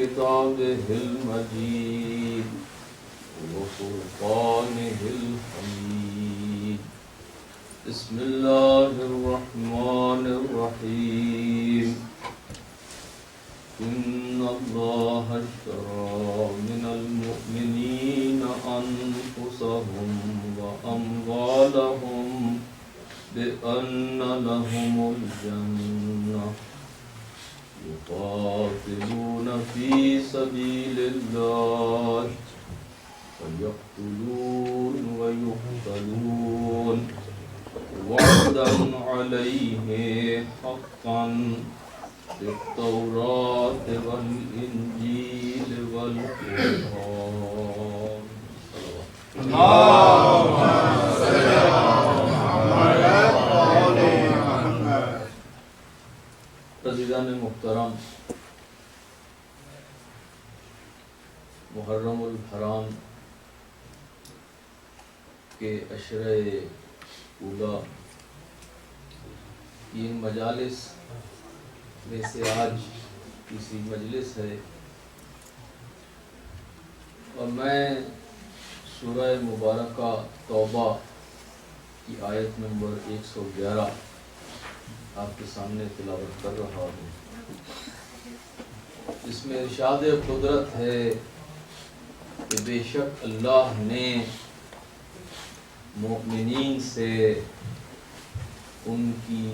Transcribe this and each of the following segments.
كتابه المجيد وفرقانه الحميد بسم الله الرحمن الرحيم إن الله اشترى من المؤمنين أنفسهم وأموالهم بأن لهم الجنة يقاتلون في سبيل الله فيقتلون ويقتلون وعدا عليه حقا في التوراة والإنجيل والقرآن. عزیزان محترم، محرم الحرام کے عشرہ اولا تین مجالس میں سے آج تیسری مجلس ہے، اور میں سورہ مبارکہ توبہ کی آیت نمبر 111 آپ کے سامنے تلاوت کر رہا ہوں۔ اس میں ارشاد قدرت ہے کہ بے شک اللہ نے مؤمنین سے ان کی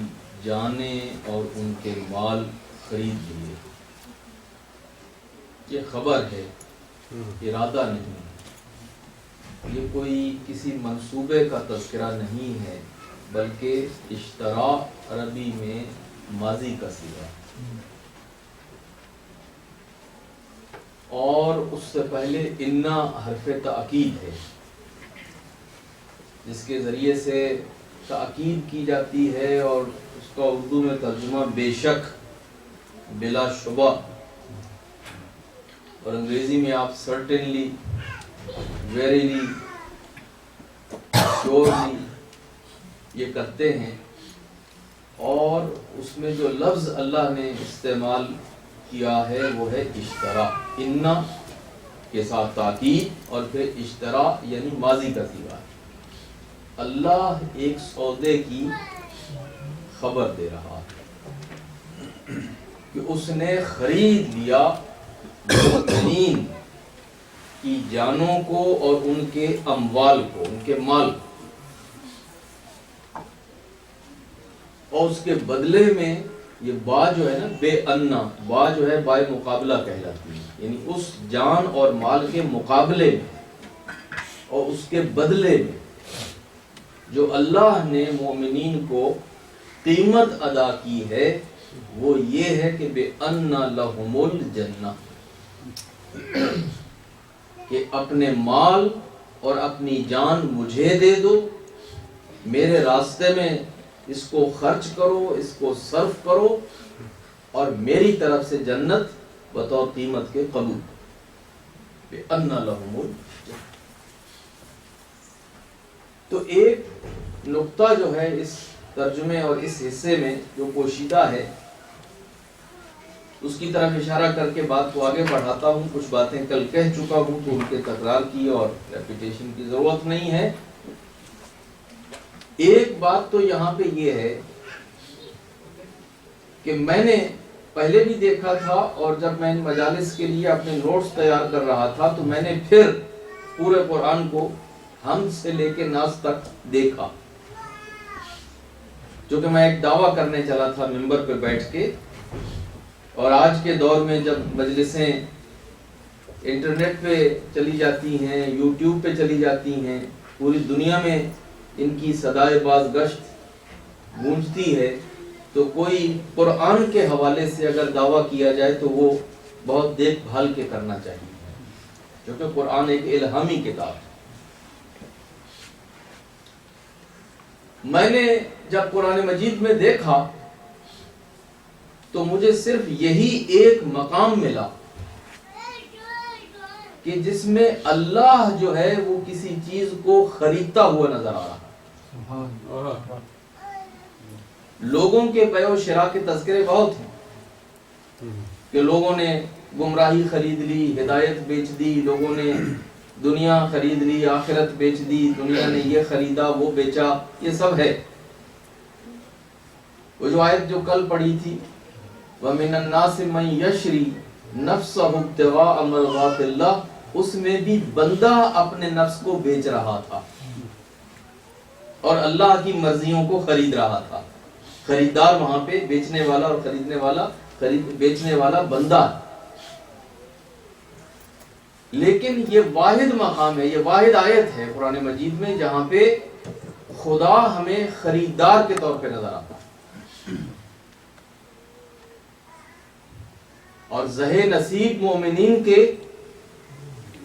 جانیں اور ان کے مال خرید لیے۔ یہ خبر ہے، ارادہ نہیں، یہ کوئی کسی منصوبے کا تذکرہ نہیں ہے، بلکہ اشترا عربی میں ماضی کا صیغہ، اور اس سے پہلے انا حرف تأکید ہے، جس کے ذریعے سے تأکید کی جاتی ہے، اور اس کا اردو میں ترجمہ بے شک، بلا شبہ، اور انگریزی میں آپ سرٹنلی، ویریلی، شیورلی یہ کرتے ہیں۔ اور اس میں جو لفظ اللہ نے استعمال کیا ہے وہ ہے اشترا، انا کے ساتھ تاکید، اور پھر اشترا یعنی ماضی کا صیغہ۔ اللہ ایک سودے کی خبر دے رہا ہے کہ اس نے خرید لیا مؤمنین کی جانوں کو اور ان کے اموال کو، ان کے مال کو، اور اس کے بدلے میں یہ با جو ہے نا، بے انا، با جو ہے بائے مقابلہ کہلاتی ہے، یعنی اس جان اور مال کے مقابلے میں اور اس کے بدلے میں جو اللہ نے مومنین کو قیمت ادا کی ہے وہ یہ ہے کہ بے انا لہم الجنہ، کہ اپنے مال اور اپنی جان مجھے دے دو، میرے راستے میں اس کو خرچ کرو، اس کو صرف کرو، اور میری طرف سے جنت بطور قیمت کے قبول بے انا لہم الجنہ۔ تو ایک نقطہ جو ہے اس ترجمے اور اس حصے میں جو پوشیدہ ہے، اس کی طرف اشارہ کر کے بات کو آگے بڑھاتا ہوں۔ کچھ باتیں کل کہہ چکا ہوں تو ان کے تکرار کی اور ریپیٹیشن کی ضرورت نہیں ہے۔ ایک بات تو یہاں پہ یہ ہے کہ میں نے پہلے بھی دیکھا تھا، اور جب میں ان مجالس کے لیے اپنے نوٹس تیار کر رہا تھا تو میں نے پھر پورے قرآن کو حمد سے لے کے ناس تک دیکھا، جو کہ میں ایک دعویٰ کرنے چلا تھا ممبر پہ بیٹھ کے۔ اور آج کے دور میں جب مجلسیں انٹرنیٹ پہ چلی جاتی ہیں، یوٹیوب پہ چلی جاتی ہیں، پوری دنیا میں ان کی صدائے باز گشت گونجتی ہے، تو کوئی قرآن کے حوالے سے اگر دعویٰ کیا جائے تو وہ بہت دیکھ بھال کے کرنا چاہیے، کیونکہ قرآن ایک الہامی کتاب ہے۔ میں نے جب قرآن مجید میں دیکھا تو مجھے صرف یہی ایک مقام ملا کہ جس میں اللہ جو ہے وہ کسی چیز کو خریدتا ہوا نظر آ رہا ہے۔ لوگوں کے بیع و شراء کے تذکرے بہت ہیں، کہ لوگوں نے گمراہی خرید لی، ہدایت بیچ دی، لوگوں نے دنیا خرید لی، آخرت بیچ دی، دنیا نے یہ خریدا وہ بیچا، یہ سب ہے۔ وہ جو آیت جو کل پڑھی تھی وَمِنَ النَّاسِ مَن يَشْرِي نَفْسَهُ ابْتِغَاءَ مَرْضَاتِ اللَّهِ، اس میں بھی بندہ اپنے نفس کو بیچ رہا تھا اور اللہ کی مرضیوں کو خرید رہا تھا۔ خریدار وہاں پہ بیچنے والا اور خریدنے والا، بیچنے والا بندہ۔ لیکن یہ واحد مقام ہے، یہ واحد آیت ہے قرآن مجید میں جہاں پہ خدا ہمیں خریدار کے طور پہ نظر آتا ہے۔ اور زہ نصیب مومنین کے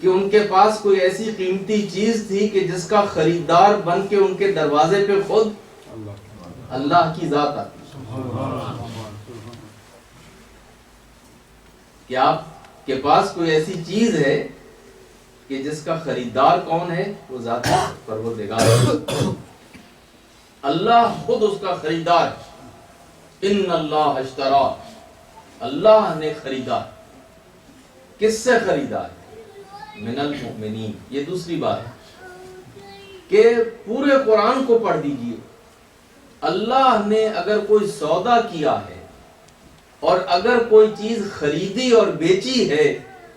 کہ ان کے پاس کوئی ایسی قیمتی چیز تھی کہ جس کا خریدار بن کے ان کے دروازے پہ خود اللہ کی ذات آتی۔ کہ آپ کے پاس کوئی ایسی چیز ہے کہ جس کا خریدار کون ہے؟ وہ ذات پروردگار ہے، اللہ خود اس کا خریدار ہے۔ ان اللہ اشترا، اللہ نے خریدا۔ کس سے خریدا ہے؟ من المؤمنین۔ یہ دوسری بات ہے کہ پورے قرآن کو پڑھ دیجئے، اللہ نے اگر کوئی سودا کیا ہے اور اگر کوئی چیز خریدی اور بیچی ہے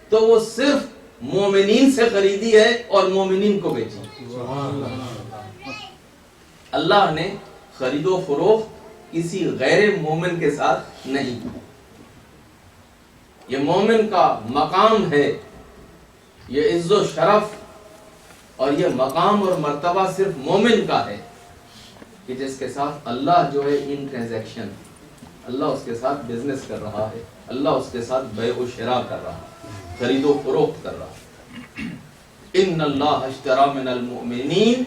تو وہ صرف مومنین سے خریدی ہے اور مومنین کو بیچی۔ اللہ نے خرید و فروخت کسی غیر مومن کے ساتھ نہیں کی۔ یہ مومن کا مقام ہے، یہ عز و شرف اور یہ مقام اور مرتبہ صرف مومن کا ہے کہ جس کے ساتھ اللہ جو ہے ان ٹرانزیکشن، اللہ اس کے ساتھ بزنس کر رہا ہے، اللہ اس کے ساتھ بیع و شراء کر رہا ہے، خرید و فروخت کر رہا ہے۔ ان اللہ اشترى من المؤمنین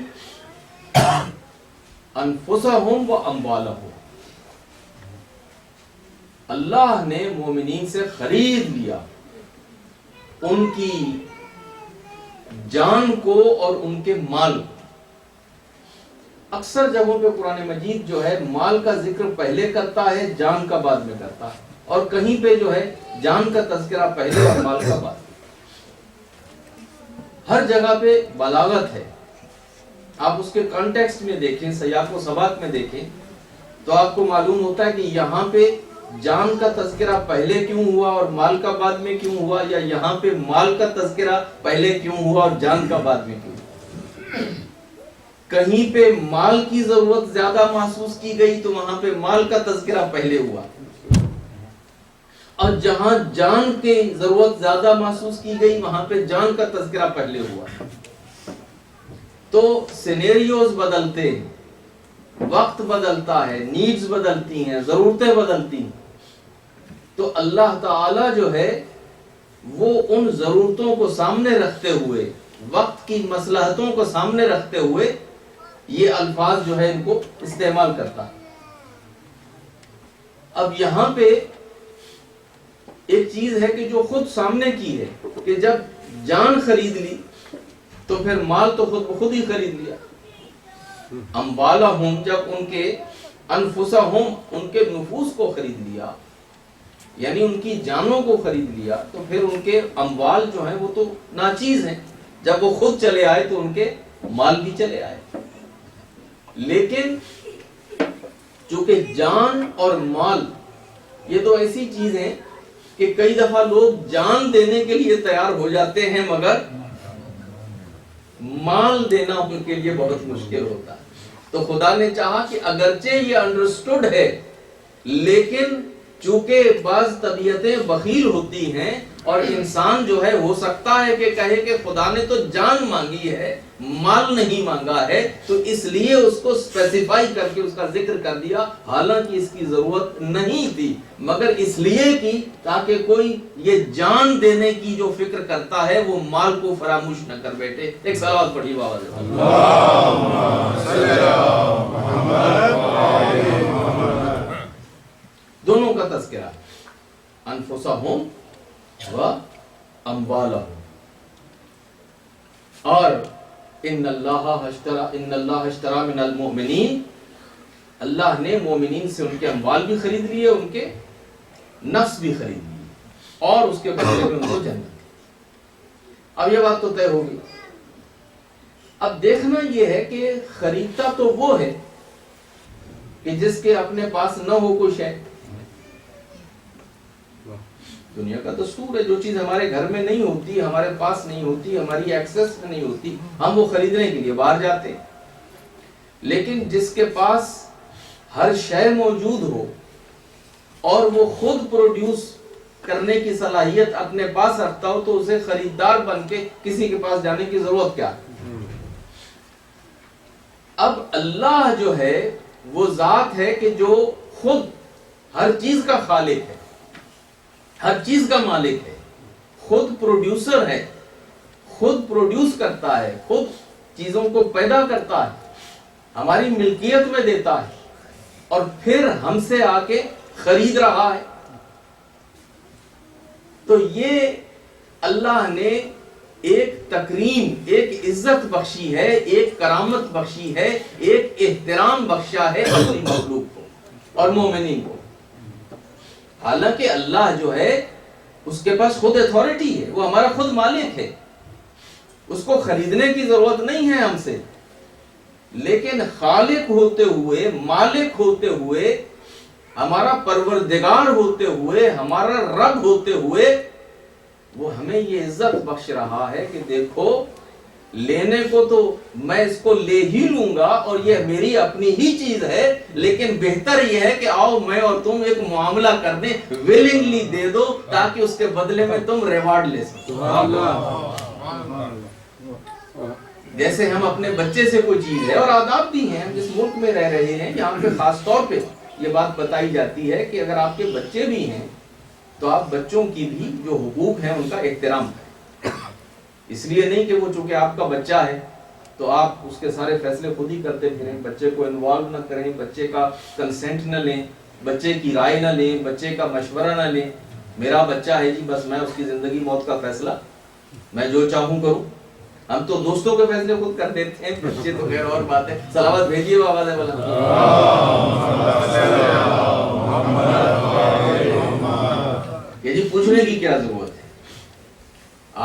انفسهم واموالهم، اللہ نے مومنین سے خرید لیا ان کی جان کو اور ان کے مال کو۔ اکثر جگہوں پہ قرآن مجید جو ہے مال کا ذکر پہلے کرتا ہے، جان کا بعد میں کرتا ہے، اور کہیں پہ جو ہے جان کا تذکرہ پہلے اور مال کا بعد۔ ہر جگہ پہ بلاغت ہے، آپ اس کے کانٹیکسٹ میں دیکھیں، سیاق و سباق میں دیکھیں تو آپ کو معلوم ہوتا ہے کہ یہاں پہ جان کا تذکرہ پہلے کیوں ہوا اور مال کا بعد میں کیوں ہوا، یا یہاں پہ مال کا تذکرہ پہلے کیوں ہوا اور جان کا بعد میں کیوں ہوا۔ کہیں پہ مال کی ضرورت زیادہ محسوس کی گئی تو وہاں پہ مال کا تذکرہ پہلے ہوا، اور جہاں جان کی ضرورت زیادہ محسوس کی گئی وہاں پہ جان کا تذکرہ پہلے ہوا۔ تو سینیریوز بدلتے ہیں، وقت بدلتا ہے، نیڈز بدلتی ہیں، ضرورتیں بدلتی ہیں، تو اللہ تعالی جو ہے وہ ان ضرورتوں کو سامنے رکھتے ہوئے، وقت کی مصلحتوں کو سامنے رکھتے ہوئے یہ الفاظ جو ہے ان کو استعمال کرتا ہے۔ اب یہاں پہ ایک چیز ہے کہ جو خود سامنے کی ہے کہ جب جان خرید لی تو پھر مال تو خود ہی خرید لیا۔ اموالہم، جب ان کے انفسہم، ان کے نفوس کو خرید لیا، یعنی ان کی جانوں کو خرید لیا، تو پھر ان کے اموال جو ہیں وہ تو ناچیز ہیں، جب وہ خود چلے آئے تو ان کے مال بھی چلے آئے۔ لیکن چونکہ جان اور مال یہ تو ایسی چیز ہیں کہ کئی دفعہ لوگ جان دینے کے لیے تیار ہو جاتے ہیں مگر مال دینا ان کے لیے بہت مشکل ہوتا ہے۔ تو خدا نے چاہا کہ اگرچہ یہ انڈرسٹوڈ ہے، لیکن چونکہ بعض طبیعتیں بخیل ہوتی ہیں اور انسان جو ہے ہو سکتا ہے کہ کہے کہ خدا نے تو جان مانگی ہے، مال نہیں مانگا ہے، تو اس لیے اس کو اسپیسیفائی کر کے اس کا ذکر کر دیا، حالانکہ اس کی ضرورت نہیں تھی، مگر اس لیے کی تاکہ کوئی یہ جان دینے کی جو فکر کرتا ہے وہ مال کو فراموش نہ کر بیٹھے۔ ایک صلوات پڑھی بابا جی۔ اللہم صلی علی محمد۔ دونوں کا تذکرہ، انفسہم و اموالہم۔ اور ان اللہ اشترى من المؤمنین، اللہ نے مومنین سے ان کے اموال بھی خرید لیے، ان کے نفس بھی خرید لیے۔ اور اس کے بدلے میں ان کو جنت۔ اب یہ بات تو طے ہوگی۔ اب دیکھنا یہ ہے کہ خریدتا تو وہ ہے کہ جس کے اپنے پاس نہ ہو کوئی شے۔ دنیا کا دستور ہے، جو چیز ہمارے گھر میں نہیں ہوتی، ہمارے پاس نہیں ہوتی، ہماری ایکسس میں نہیں ہوتی، ہم وہ خریدنے کے لیے باہر جاتے ہیں۔ لیکن جس کے پاس ہر شے موجود ہو اور وہ خود پروڈیوس کرنے کی صلاحیت اپنے پاس رکھتا ہو تو اسے خریدار بن کے کسی کے پاس جانے کی ضرورت کیا ہے؟ اب اللہ جو ہے وہ ذات ہے کہ جو خود ہر چیز کا خالق ہے، ہر چیز کا مالک ہے، خود پروڈیوسر ہے، خود پروڈیوس کرتا ہے، خود چیزوں کو پیدا کرتا ہے، ہماری ملکیت میں دیتا ہے اور پھر ہم سے آ کے خرید رہا ہے۔ تو یہ اللہ نے ایک تکریم، ایک عزت بخشی ہے، ایک کرامت بخشی ہے، ایک احترام بخشا ہے اپنی مخلوق کو اور مومنین کو۔ حالانکہ اللہ جو ہے اس کے پاس خود اتھارٹی ہے، وہ ہمارا خود مالک ہے، اس کو خریدنے کی ضرورت نہیں ہے ہم سے، لیکن خالق ہوتے ہوئے، مالک ہوتے ہوئے، ہمارا پروردگار ہوتے ہوئے، ہمارا رب ہوتے ہوئے وہ ہمیں یہ عزت بخش رہا ہے کہ دیکھو لینے کو تو میں اس کو لے ہی لوں گا اور یہ میری اپنی ہی چیز ہے، لیکن بہتر یہ ہے کہ آؤ میں اور تم ایک معاملہ کر دیں، ویلنگلی دے دو تاکہ اس کے بدلے میں تم ریوارڈ لے سکو۔ جیسے ہم اپنے بچے سے کوئی چیز ہے، اور آداب بھی ہیں، ہم جس ملک میں رہ رہے ہیں یہاں پہ خاص طور پہ یہ بات بتائی جاتی ہے کہ اگر آپ کے بچے بھی ہیں تو آپ بچوں کی بھی جو حقوق ہیں ان کا احترام کریں۔ اس لیے نہیں کہ وہ چونکہ آپ کا بچہ ہے تو آپ اس کے سارے فیصلے خود ہی کرتے پھریں، بچے کو انوالو نہ کریں، بچے کا کنسنٹ نہ لیں، بچے کی رائے نہ لیں، بچے کا مشورہ نہ لیں۔ میرا بچہ ہے جی، بس میں اس کی زندگی موت کا فیصلہ میں جو چاہوں کروں۔ ہم تو دوستوں کے فیصلے خود کر دیتے ہیں، بچے تو خیر اور بات ہے۔ صلوات بھیجیے بابا سے بلا۔ یہ جی پوچھنے کی کیا ضرورت ہے؟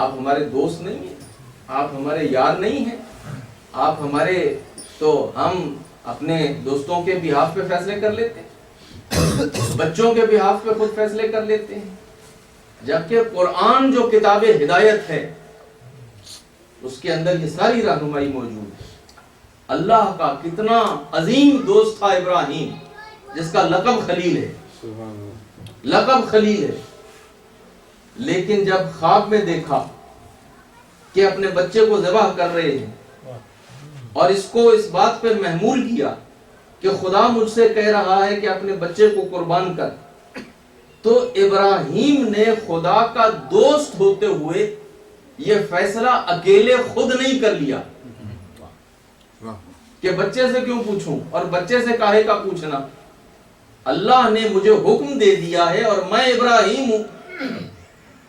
آپ ہمارے دوست نہیں ہیں، آپ ہمارے یار نہیں ہیں، آپ ہمارے، تو ہم اپنے دوستوں کے بہاف پہ فیصلے کر لیتے ہیں، بچوں کے بہاف پہ خود فیصلے کر لیتے ہیں، جبکہ قرآن جو کتاب ہدایت ہے اس کے اندر یہ ساری رہنمائی موجود ہے۔ اللہ کا کتنا عظیم دوست تھا ابراہیم، جس کا لقب خلیل ہے، لقب خلیل ہے، لیکن جب خواب میں دیکھا کہ اپنے بچے کو ذبح کر رہے ہیں اور اس کو اس بات پہ محمول کیا کہ خدا مجھ سے کہہ رہا ہے کہ اپنے بچے کو قربان کر، تو ابراہیم نے خدا کا دوست ہوتے ہوئے یہ فیصلہ اکیلے خود نہیں کر لیا کہ بچے سے کیوں پوچھوں اور بچے سے کاہے کا پوچھنا۔ اللہ نے مجھے حکم دے دیا ہے اور میں ابراہیم ہوں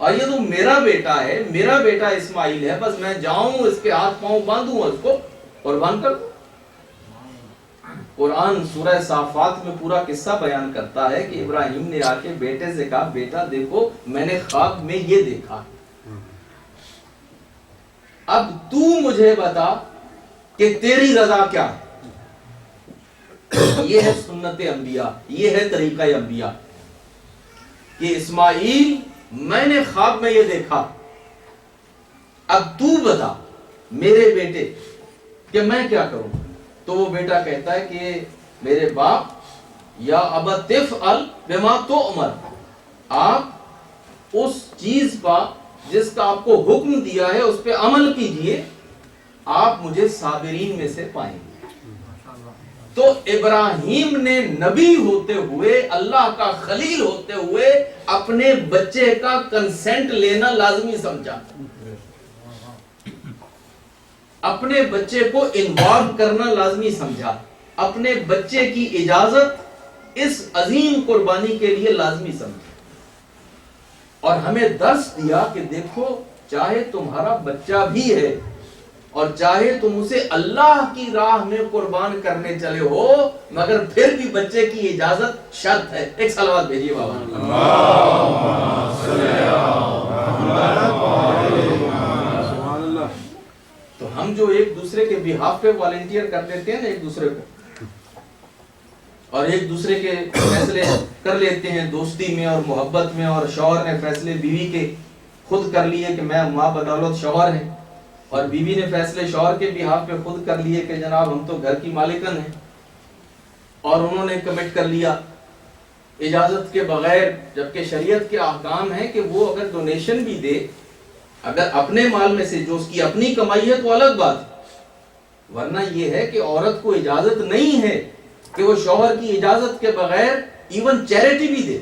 اور یہ تو میرا بیٹا ہے، میرا بیٹا اسماعیل ہے، بس میں جاؤں اس کے ہاتھ پاؤں باندھوں اس کو قربان کر دوں۔ قرآن سورہ صافات میں پورا قصہ بیان کرتا ہے کہ ابراہیم نے آ کے بیٹے سے کہا، بیٹا دیکھو میں نے خواب میں یہ دیکھا، اب تو مجھے بتا کہ تیری رضا کیا ہے۔ یہ ہے سنت انبیاء، یہ ہے طریقہ انبیاء کہ اسماعیل میں نے خواب میں یہ دیکھا، اب تو بتا میرے بیٹے کہ میں کیا کروں۔ تو وہ بیٹا کہتا ہے کہ میرے باپ، یا ابت افعل بما تؤمر، آپ اس چیز پر جس کا آپ کو حکم دیا ہے اس پہ عمل کیجئے، آپ مجھے صابرین میں سے پائیں گے۔ تو ابراہیم نے نبی ہوتے ہوئے، اللہ کا خلیل ہوتے ہوئے اپنے بچے کا کنسنٹ لینا لازمی سمجھا، اپنے بچے کو انوالو کرنا لازمی سمجھا، اپنے بچے کی اجازت اس عظیم قربانی کے لیے لازمی سمجھا، اور ہمیں درس دیا کہ دیکھو چاہے تمہارا بچہ بھی ہے اور چاہے تم اسے اللہ کی راہ میں قربان کرنے چلے ہو، مگر پھر بھی بچے کی اجازت شرط ہے۔ ایک صلوات بھیجیے بابا۔ تو ہم جو ایک دوسرے کے بیہاف پہ والنٹیئر کر دیتے ہیں نا ایک دوسرے کو، اور ایک دوسرے کے فیصلے کر لیتے ہیں دوستی میں اور محبت میں، اور شوہر نے فیصلے بیوی کے خود کر لیے کہ میں ماں بدولت شوہر ہیں، اور بیوی نے فیصلے شوہر کے بیہاف پہ خود کر لیے کہ جناب ہم تو گھر کی مالکن ہیں، اور انہوں نے کمٹ کر لیا اجازت کے بغیر، جبکہ شریعت کے احکام ہیں کہ وہ اگر ڈونیشن بھی دے، اگر اپنے مال میں سے جو اس کی اپنی کمائی ہے تو الگ بات ہے، ورنہ یہ ہے کہ عورت کو اجازت نہیں ہے کہ وہ شوہر کی اجازت کے بغیر ایون چیریٹی بھی دے،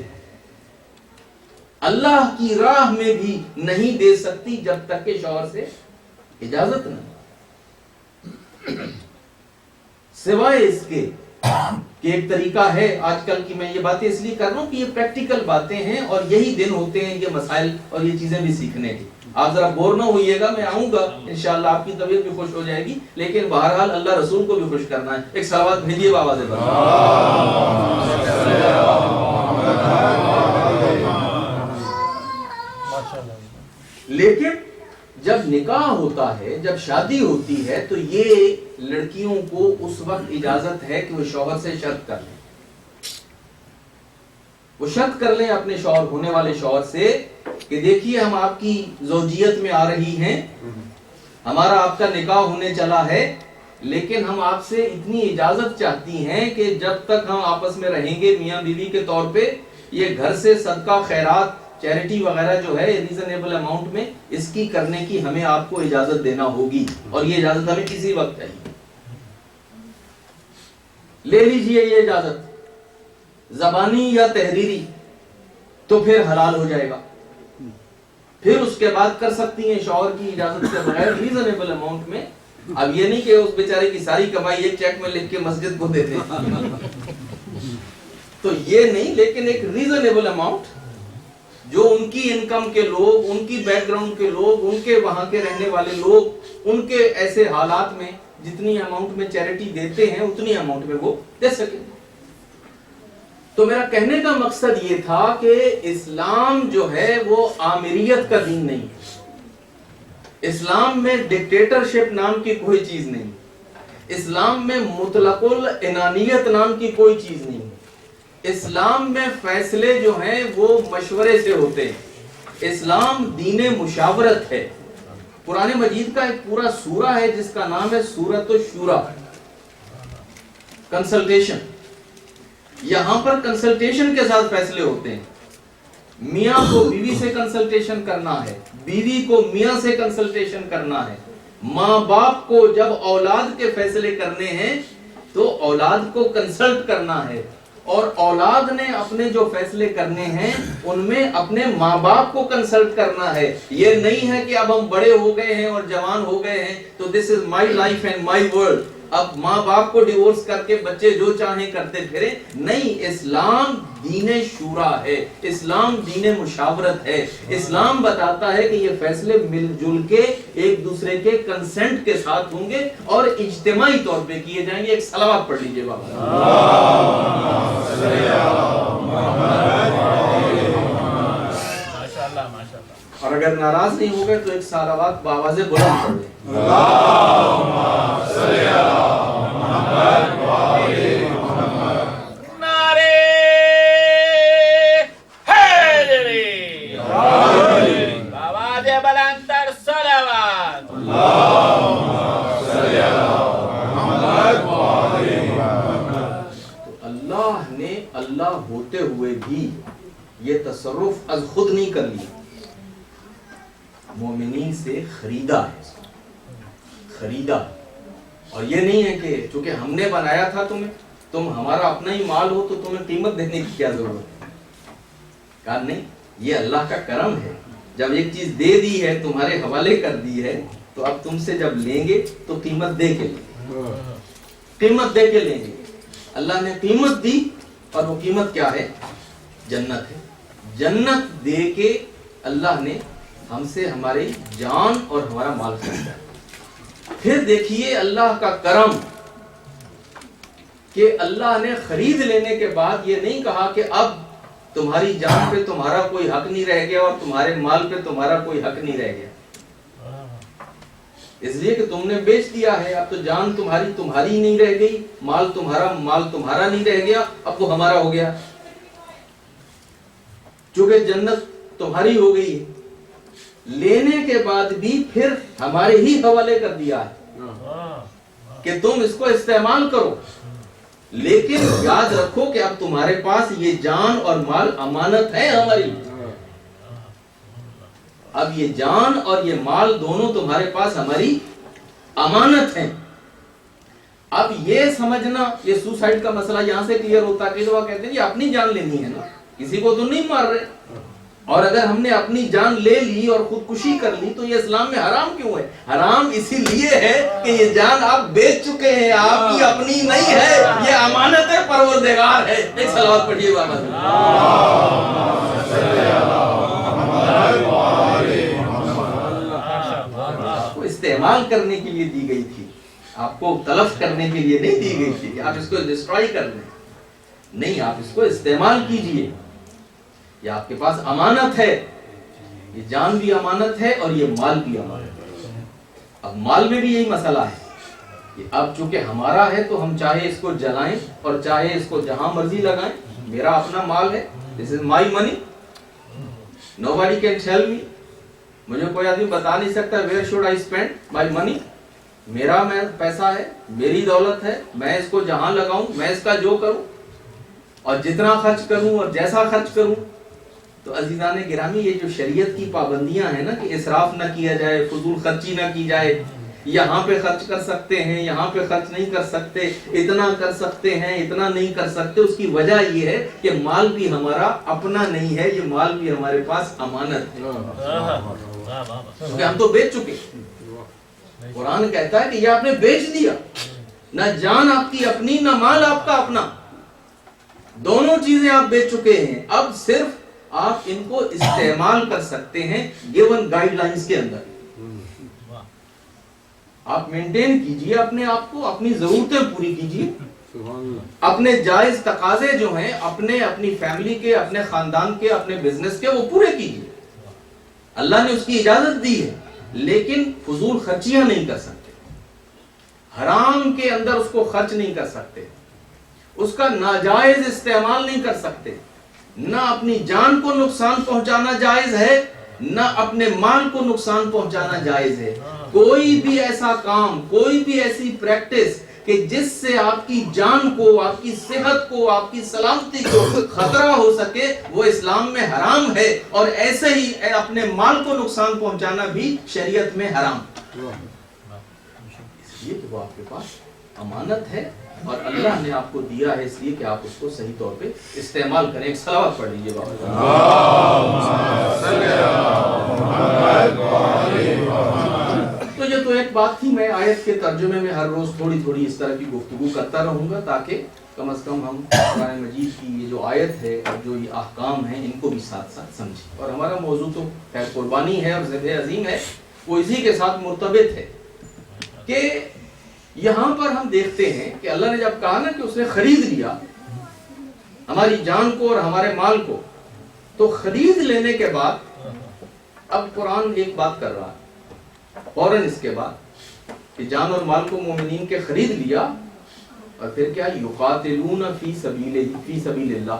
اللہ کی راہ میں بھی نہیں دے سکتی جب تک کہ شوہر سے اجازت نہ، سوائے اس کے کہ ایک طریقہ ہے آج کل کی، میں یہ باتیں اس لیے کر رہا ہوں کہ یہ پریکٹیکل باتیں ہیں اور یہی دن ہوتے ہیں یہ مسائل اور یہ چیزیں بھی سیکھنے کی، آپ ذرا بور نہ ہوئیے گا، میں آؤں گا انشاءاللہ، آپ کی طبیعت بھی خوش ہو جائے گی، لیکن بہرحال اللہ رسول کو بھی خوش کرنا ہے، ایک صلوات بھیجیے بابا سے لیکن جب نکاح ہوتا ہے، جب شادی ہوتی ہے، تو یہ لڑکیوں کو اس وقت اجازت ہے کہ وہ شوہر سے شرط کر لیں، وہ شرط کر لیں اپنے شوہر، ہونے والے شوہر سے کہ دیکھیے ہم آپ کی زوجیت میں آ رہی ہیں، ہمارا آپ کا نکاح ہونے چلا ہے، لیکن ہم آپ سے اتنی اجازت چاہتی ہیں کہ جب تک ہم آپس میں رہیں گے میاں بیوی کے طور پہ، یہ گھر سے صدقہ خیرات چیریٹی وغیرہ جو ہے ریزنیبل اماؤنٹ میں اس کی کرنے کی ہمیں آپ کو اجازت دینا ہوگی، اور یہ اجازت ہمیں کسی وقت چاہیے، لے لیجئے یہ اجازت زبانی یا تحریری، تو پھر حلال ہو جائے گا، پھر اس کے بعد کر سکتی ہیں شوہر کی اجازت کے بغیر ریزنیبل اماؤنٹ میں۔ اب یہ نہیں کہ اس بیچارے کی ساری کمائی ایک چیک میں لکھ کے مسجد کو دیتے تو یہ نہیں، لیکن ایک ریزنیبل اماؤنٹ جو ان کی انکم کے لوگ، ان کی بیک گراؤنڈ کے لوگ، ان کے وہاں کے رہنے والے لوگ، ان کے ایسے حالات میں جتنی اماؤنٹ میں چیریٹی دیتے ہیں اتنی اماؤنٹ میں وہ دے سکیں۔ تو میرا کہنے کا مقصد یہ تھا کہ اسلام جو ہے وہ آمریت کا دین نہیں ہے، اسلام میں ڈکٹیٹرشپ نام کی کوئی چیز نہیں، اسلام میں مطلق العنانیت نام کی کوئی چیز نہیں، اسلام میں فیصلے جو ہیں وہ مشورے سے ہوتے ہیں، اسلام دین مشاورت ہے۔ قرآن مجید کا ایک پورا سورہ ہے جس کا نام ہے سورۃ الشورى، کنسلٹیشن، یہاں پر کنسلٹیشن کے ساتھ فیصلے ہوتے ہیں، میاں کو بیوی سے کنسلٹیشن کرنا ہے، بیوی کو میاں سے کنسلٹیشن کرنا ہے، ماں باپ کو جب اولاد کے فیصلے کرنے ہیں تو اولاد کو کنسلٹ کرنا ہے، اور اولاد نے اپنے جو فیصلے کرنے ہیں ان میں اپنے ماں باپ کو کنسلٹ کرنا ہے۔ یہ نہیں ہے کہ اب ہم بڑے ہو گئے ہیں اور جوان ہو گئے ہیں تو this is my life and my world, اب ماں باپ کو ڈیورس کر کے بچے جو چاہیں کرتے پھریں، نہیں، اسلام دین شورا ہے، اسلام دین مشاورت ہے، اسلام بتاتا ہے کہ یہ فیصلے مل جل کے ایک دوسرے کے کنسنٹ کے ساتھ ہوں گے اور اجتماعی طور پہ کیے جائیں گے۔ ایک صلوات پڑھ لیجئے بابا۔ اور اگر ناراض نہیں ہو گئے تو ایک صلوات بآواز بلند پڑھ لیں۔ اللہم صلی علی محمد و آل محمد۔ نعرے حیدری، بآواز بلند تر صلوات۔ اللہم صلی علی محمد و آل محمد۔ تو اللہ نے اللہ ہوتے ہوئے بھی یہ تصرف از خود نہیں کر لیا، مومنین سے خریدا ہے، خریدا، اور یہ نہیں ہے کہ چونکہ ہم نے بنایا تھا تمہیں، تم ہمارا اپنا ہی مال ہو تو تمہیں قیمت دینے کی کیا ضرورت ہے، کہا نہیں، یہ اللہ کا کرم ہے، جب ایک چیز دے دی ہے، تمہارے حوالے کر دی ہے، تو اب تم سے جب لیں گے تو قیمت دے کے لیں گے، قیمت دے کے لیں گے۔ اللہ نے قیمت دی، اور وہ قیمت کیا ہے؟ جنت ہے، جنت دے کے اللہ نے ہم سے ہماری جان اور ہمارا مال خریدا۔ پھر دیکھیے اللہ کا کرم کہ اللہ نے خرید لینے کے بعد یہ نہیں کہا کہ اب تمہاری جان پہ تمہارا کوئی حق نہیں رہ گیا اور تمہارے مال پہ تمہارا کوئی حق نہیں رہ گیا، اس لیے کہ تم نے بیچ دیا ہے۔ اب تو جان تمہاری نہیں رہ گئی، مال تمہارا نہیں رہ گیا، اب وہ ہمارا ہو گیا، چونکہ جنت تمہاری ہو گئی ہے۔ لینے کے بعد بھی پھر ہمارے ہی حوالے کر دیا ہے کہ تم اس کو استعمال کرو، لیکن یاد رکھو کہ اب تمہارے پاس یہ جان اور مال امانت ہے ہماری۔ اب یہ جان اور یہ مال دونوں تمہارے پاس ہماری امانت ہیں۔ اب یہ سمجھنا، یہ سوسائڈ کا مسئلہ یہاں سے کلیئر ہوتا ہے کہ وہ کہتے ہیں یہ اپنی جان لینی ہے نا، کسی کو تو نہیں مار رہے، اور اگر ہم نے اپنی جان لے لی اور خودکشی کر لی تو یہ اسلام میں حرام کیوں ہے؟ حرام اسی لیے ہے کہ یہ جان آپ بیچ چکے ہیں، آپ کی اپنی نہیں ہے، یہ امانت ہے، پروردگار ہے۔ ایک صلوات پڑھیے بابا، آپ کو استعمال کرنے کے لیے دی گئی تھی، آپ کو تلف کرنے کے لیے نہیں دی گئی تھی کہ آپ اس کو ڈسٹرائی کر دیں، نہیں، آپ اس کو استعمال کیجئے، یہ آپ کے پاس امانت ہے، یہ جان بھی امانت ہے اور یہ مال بھی امانت ہے۔ اب مال میں بھی یہی مسئلہ ہے کہ اب چونکہ ہمارا ہے تو ہم چاہے اس کو جلائیں اور چاہے اس کو جہاں مرضی لگائیں، میرا اپنا مال ہے، this is my money, nobody can tell me، مجھے کوئی آدمی بتا نہیں سکتا where should I spend my money، میرا پیسہ ہے، میری دولت ہے، میں اس کو جہاں لگاؤں، میں اس کا جو کروں اور جتنا خرچ کروں اور جیسا خرچ کروں۔ تو عزیزان گرامی، یہ جو شریعت کی پابندیاں ہیں نا کہ اسراف نہ کیا جائے، فضول خرچی نہ کی جائے، یہاں پہ خرچ کر سکتے ہیں، یہاں پہ خرچ نہیں کر سکتے، اتنا کر سکتے ہیں، اتنا نہیں کر سکتے، اس کی وجہ یہ ہے کہ مال بھی ہمارا اپنا نہیں ہے، یہ مال بھی ہمارے پاس امانت ہے، کیونکہ ہم تو بیچ چکے۔ قرآن کہتا ہے کہ یہ آپ نے بیچ دیا، نہ جان آپ کی اپنی نہ مال آپ کا اپنا، دونوں چیزیں آپ بیچ چکے ہیں، اب صرف آپ ان کو استعمال کر سکتے ہیں گیون گائیڈ لائنز کے اندر۔ آپ مینٹین کیجئے اپنے آپ کو، اپنی ضرورتیں پوری کیجئے، اپنے جائز تقاضے جو ہیں اپنی فیملی کے، اپنے خاندان کے، اپنے بزنس کے، وہ پورے کیجئے، اللہ نے اس کی اجازت دی ہے، لیکن فضول خرچیاں نہیں کر سکتے، حرام کے اندر اس کو خرچ نہیں کر سکتے، اس کا ناجائز استعمال نہیں کر سکتے، نہ اپنی جان کو نقصان پہنچانا جائز ہے، نہ اپنے مال کو نقصان پہنچانا جائز ہے۔ کوئی بھی ایسا کام، کوئی بھی ایسی پریکٹس کہ جس سے آپ کی جان کو، آپ کی صحت کو، آپ کی سلامتی کو خطرہ ہو سکے، وہ اسلام میں حرام ہے، اور ایسے ہی اپنے مال کو نقصان پہنچانا بھی شریعت میں حرام، اس لیے کہ وہ آپ کے پاس امانت ہے اور اللہ نے آپ کو دیا ہے، اس لیے کہ آپ اس کو صحیح طور پہ استعمال کریں۔ ایک صلوات پڑھ لیجیے بابا۔ تو یہ تو ایک بات تھی، میں آیت کے ترجمے میں ہر روز تھوڑی تھوڑی اس طرح کی گفتگو کرتا رہوں گا، تاکہ کم از کم ہم قرآن مجید کی یہ جو آیت ہے اور جو یہ احکام ہیں ان کو بھی ساتھ ساتھ سمجھیں۔ اور ہمارا موضوع تو خیر قربانی ہے اور ذبح عظیم ہے، وہ اسی کے ساتھ مرتبط ہے کہ یہاں پر ہم دیکھتے ہیں کہ اللہ نے جب کہا نا کہ اس نے خرید لیا ہماری جان کو اور ہمارے مال کو، تو خرید لینے کے بعد اب قرآن ایک بات کر رہا ہے فوراً اس کے بعد کہ جان اور مال کو مومنین کے خرید لیا، اور پھر کیا، یقاتلون فی سبیل اللہ،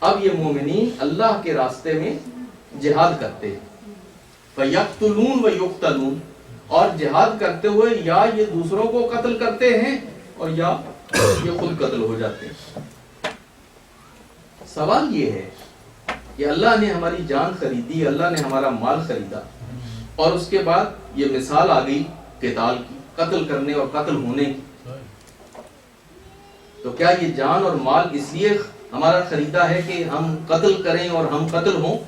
اب یہ مومنین اللہ کے راستے میں جہاد کرتے ہیں، فیقتلون ویقتلون، اور جہاد کرتے ہوئے یا یہ دوسروں کو قتل کرتے ہیں اور یا یہ خود قتل ہو جاتے ہیں۔ سوال یہ ہے کہ اللہ نے ہماری جان خریدی، اللہ نے ہمارا مال خریدا، اور اس کے بعد یہ مثال آ گئی قتال کی، قتل کرنے اور قتل ہونے کی، تو کیا یہ جان اور مال اس لیے ہمارا خریدا ہے کہ ہم قتل کریں اور ہم قتل ہوں؟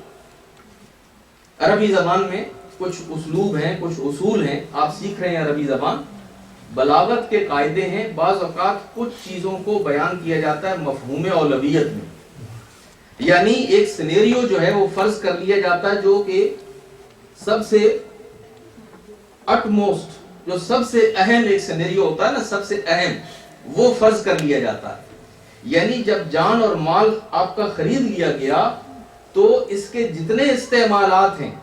عربی زبان میں کچھ اسلوب ہیں، کچھ اصول ہیں، آپ سیکھ رہے ہیں عربی زبان، بلاغت کے قاعدے ہیں، بعض اوقات کچھ چیزوں کو بیان کیا جاتا ہے مفہوم اولویت میں، یعنی ایک سینیریو جو ہے وہ فرض کر لیا جاتا ہے جو کہ سب سے جو سب سے اہم ایک سینیریو ہوتا ہے نا، سب سے اہم وہ فرض کر لیا جاتا ہے یعنی جب جان اور مال آپ کا خرید لیا گیا تو اس کے جتنے استعمالات ہیں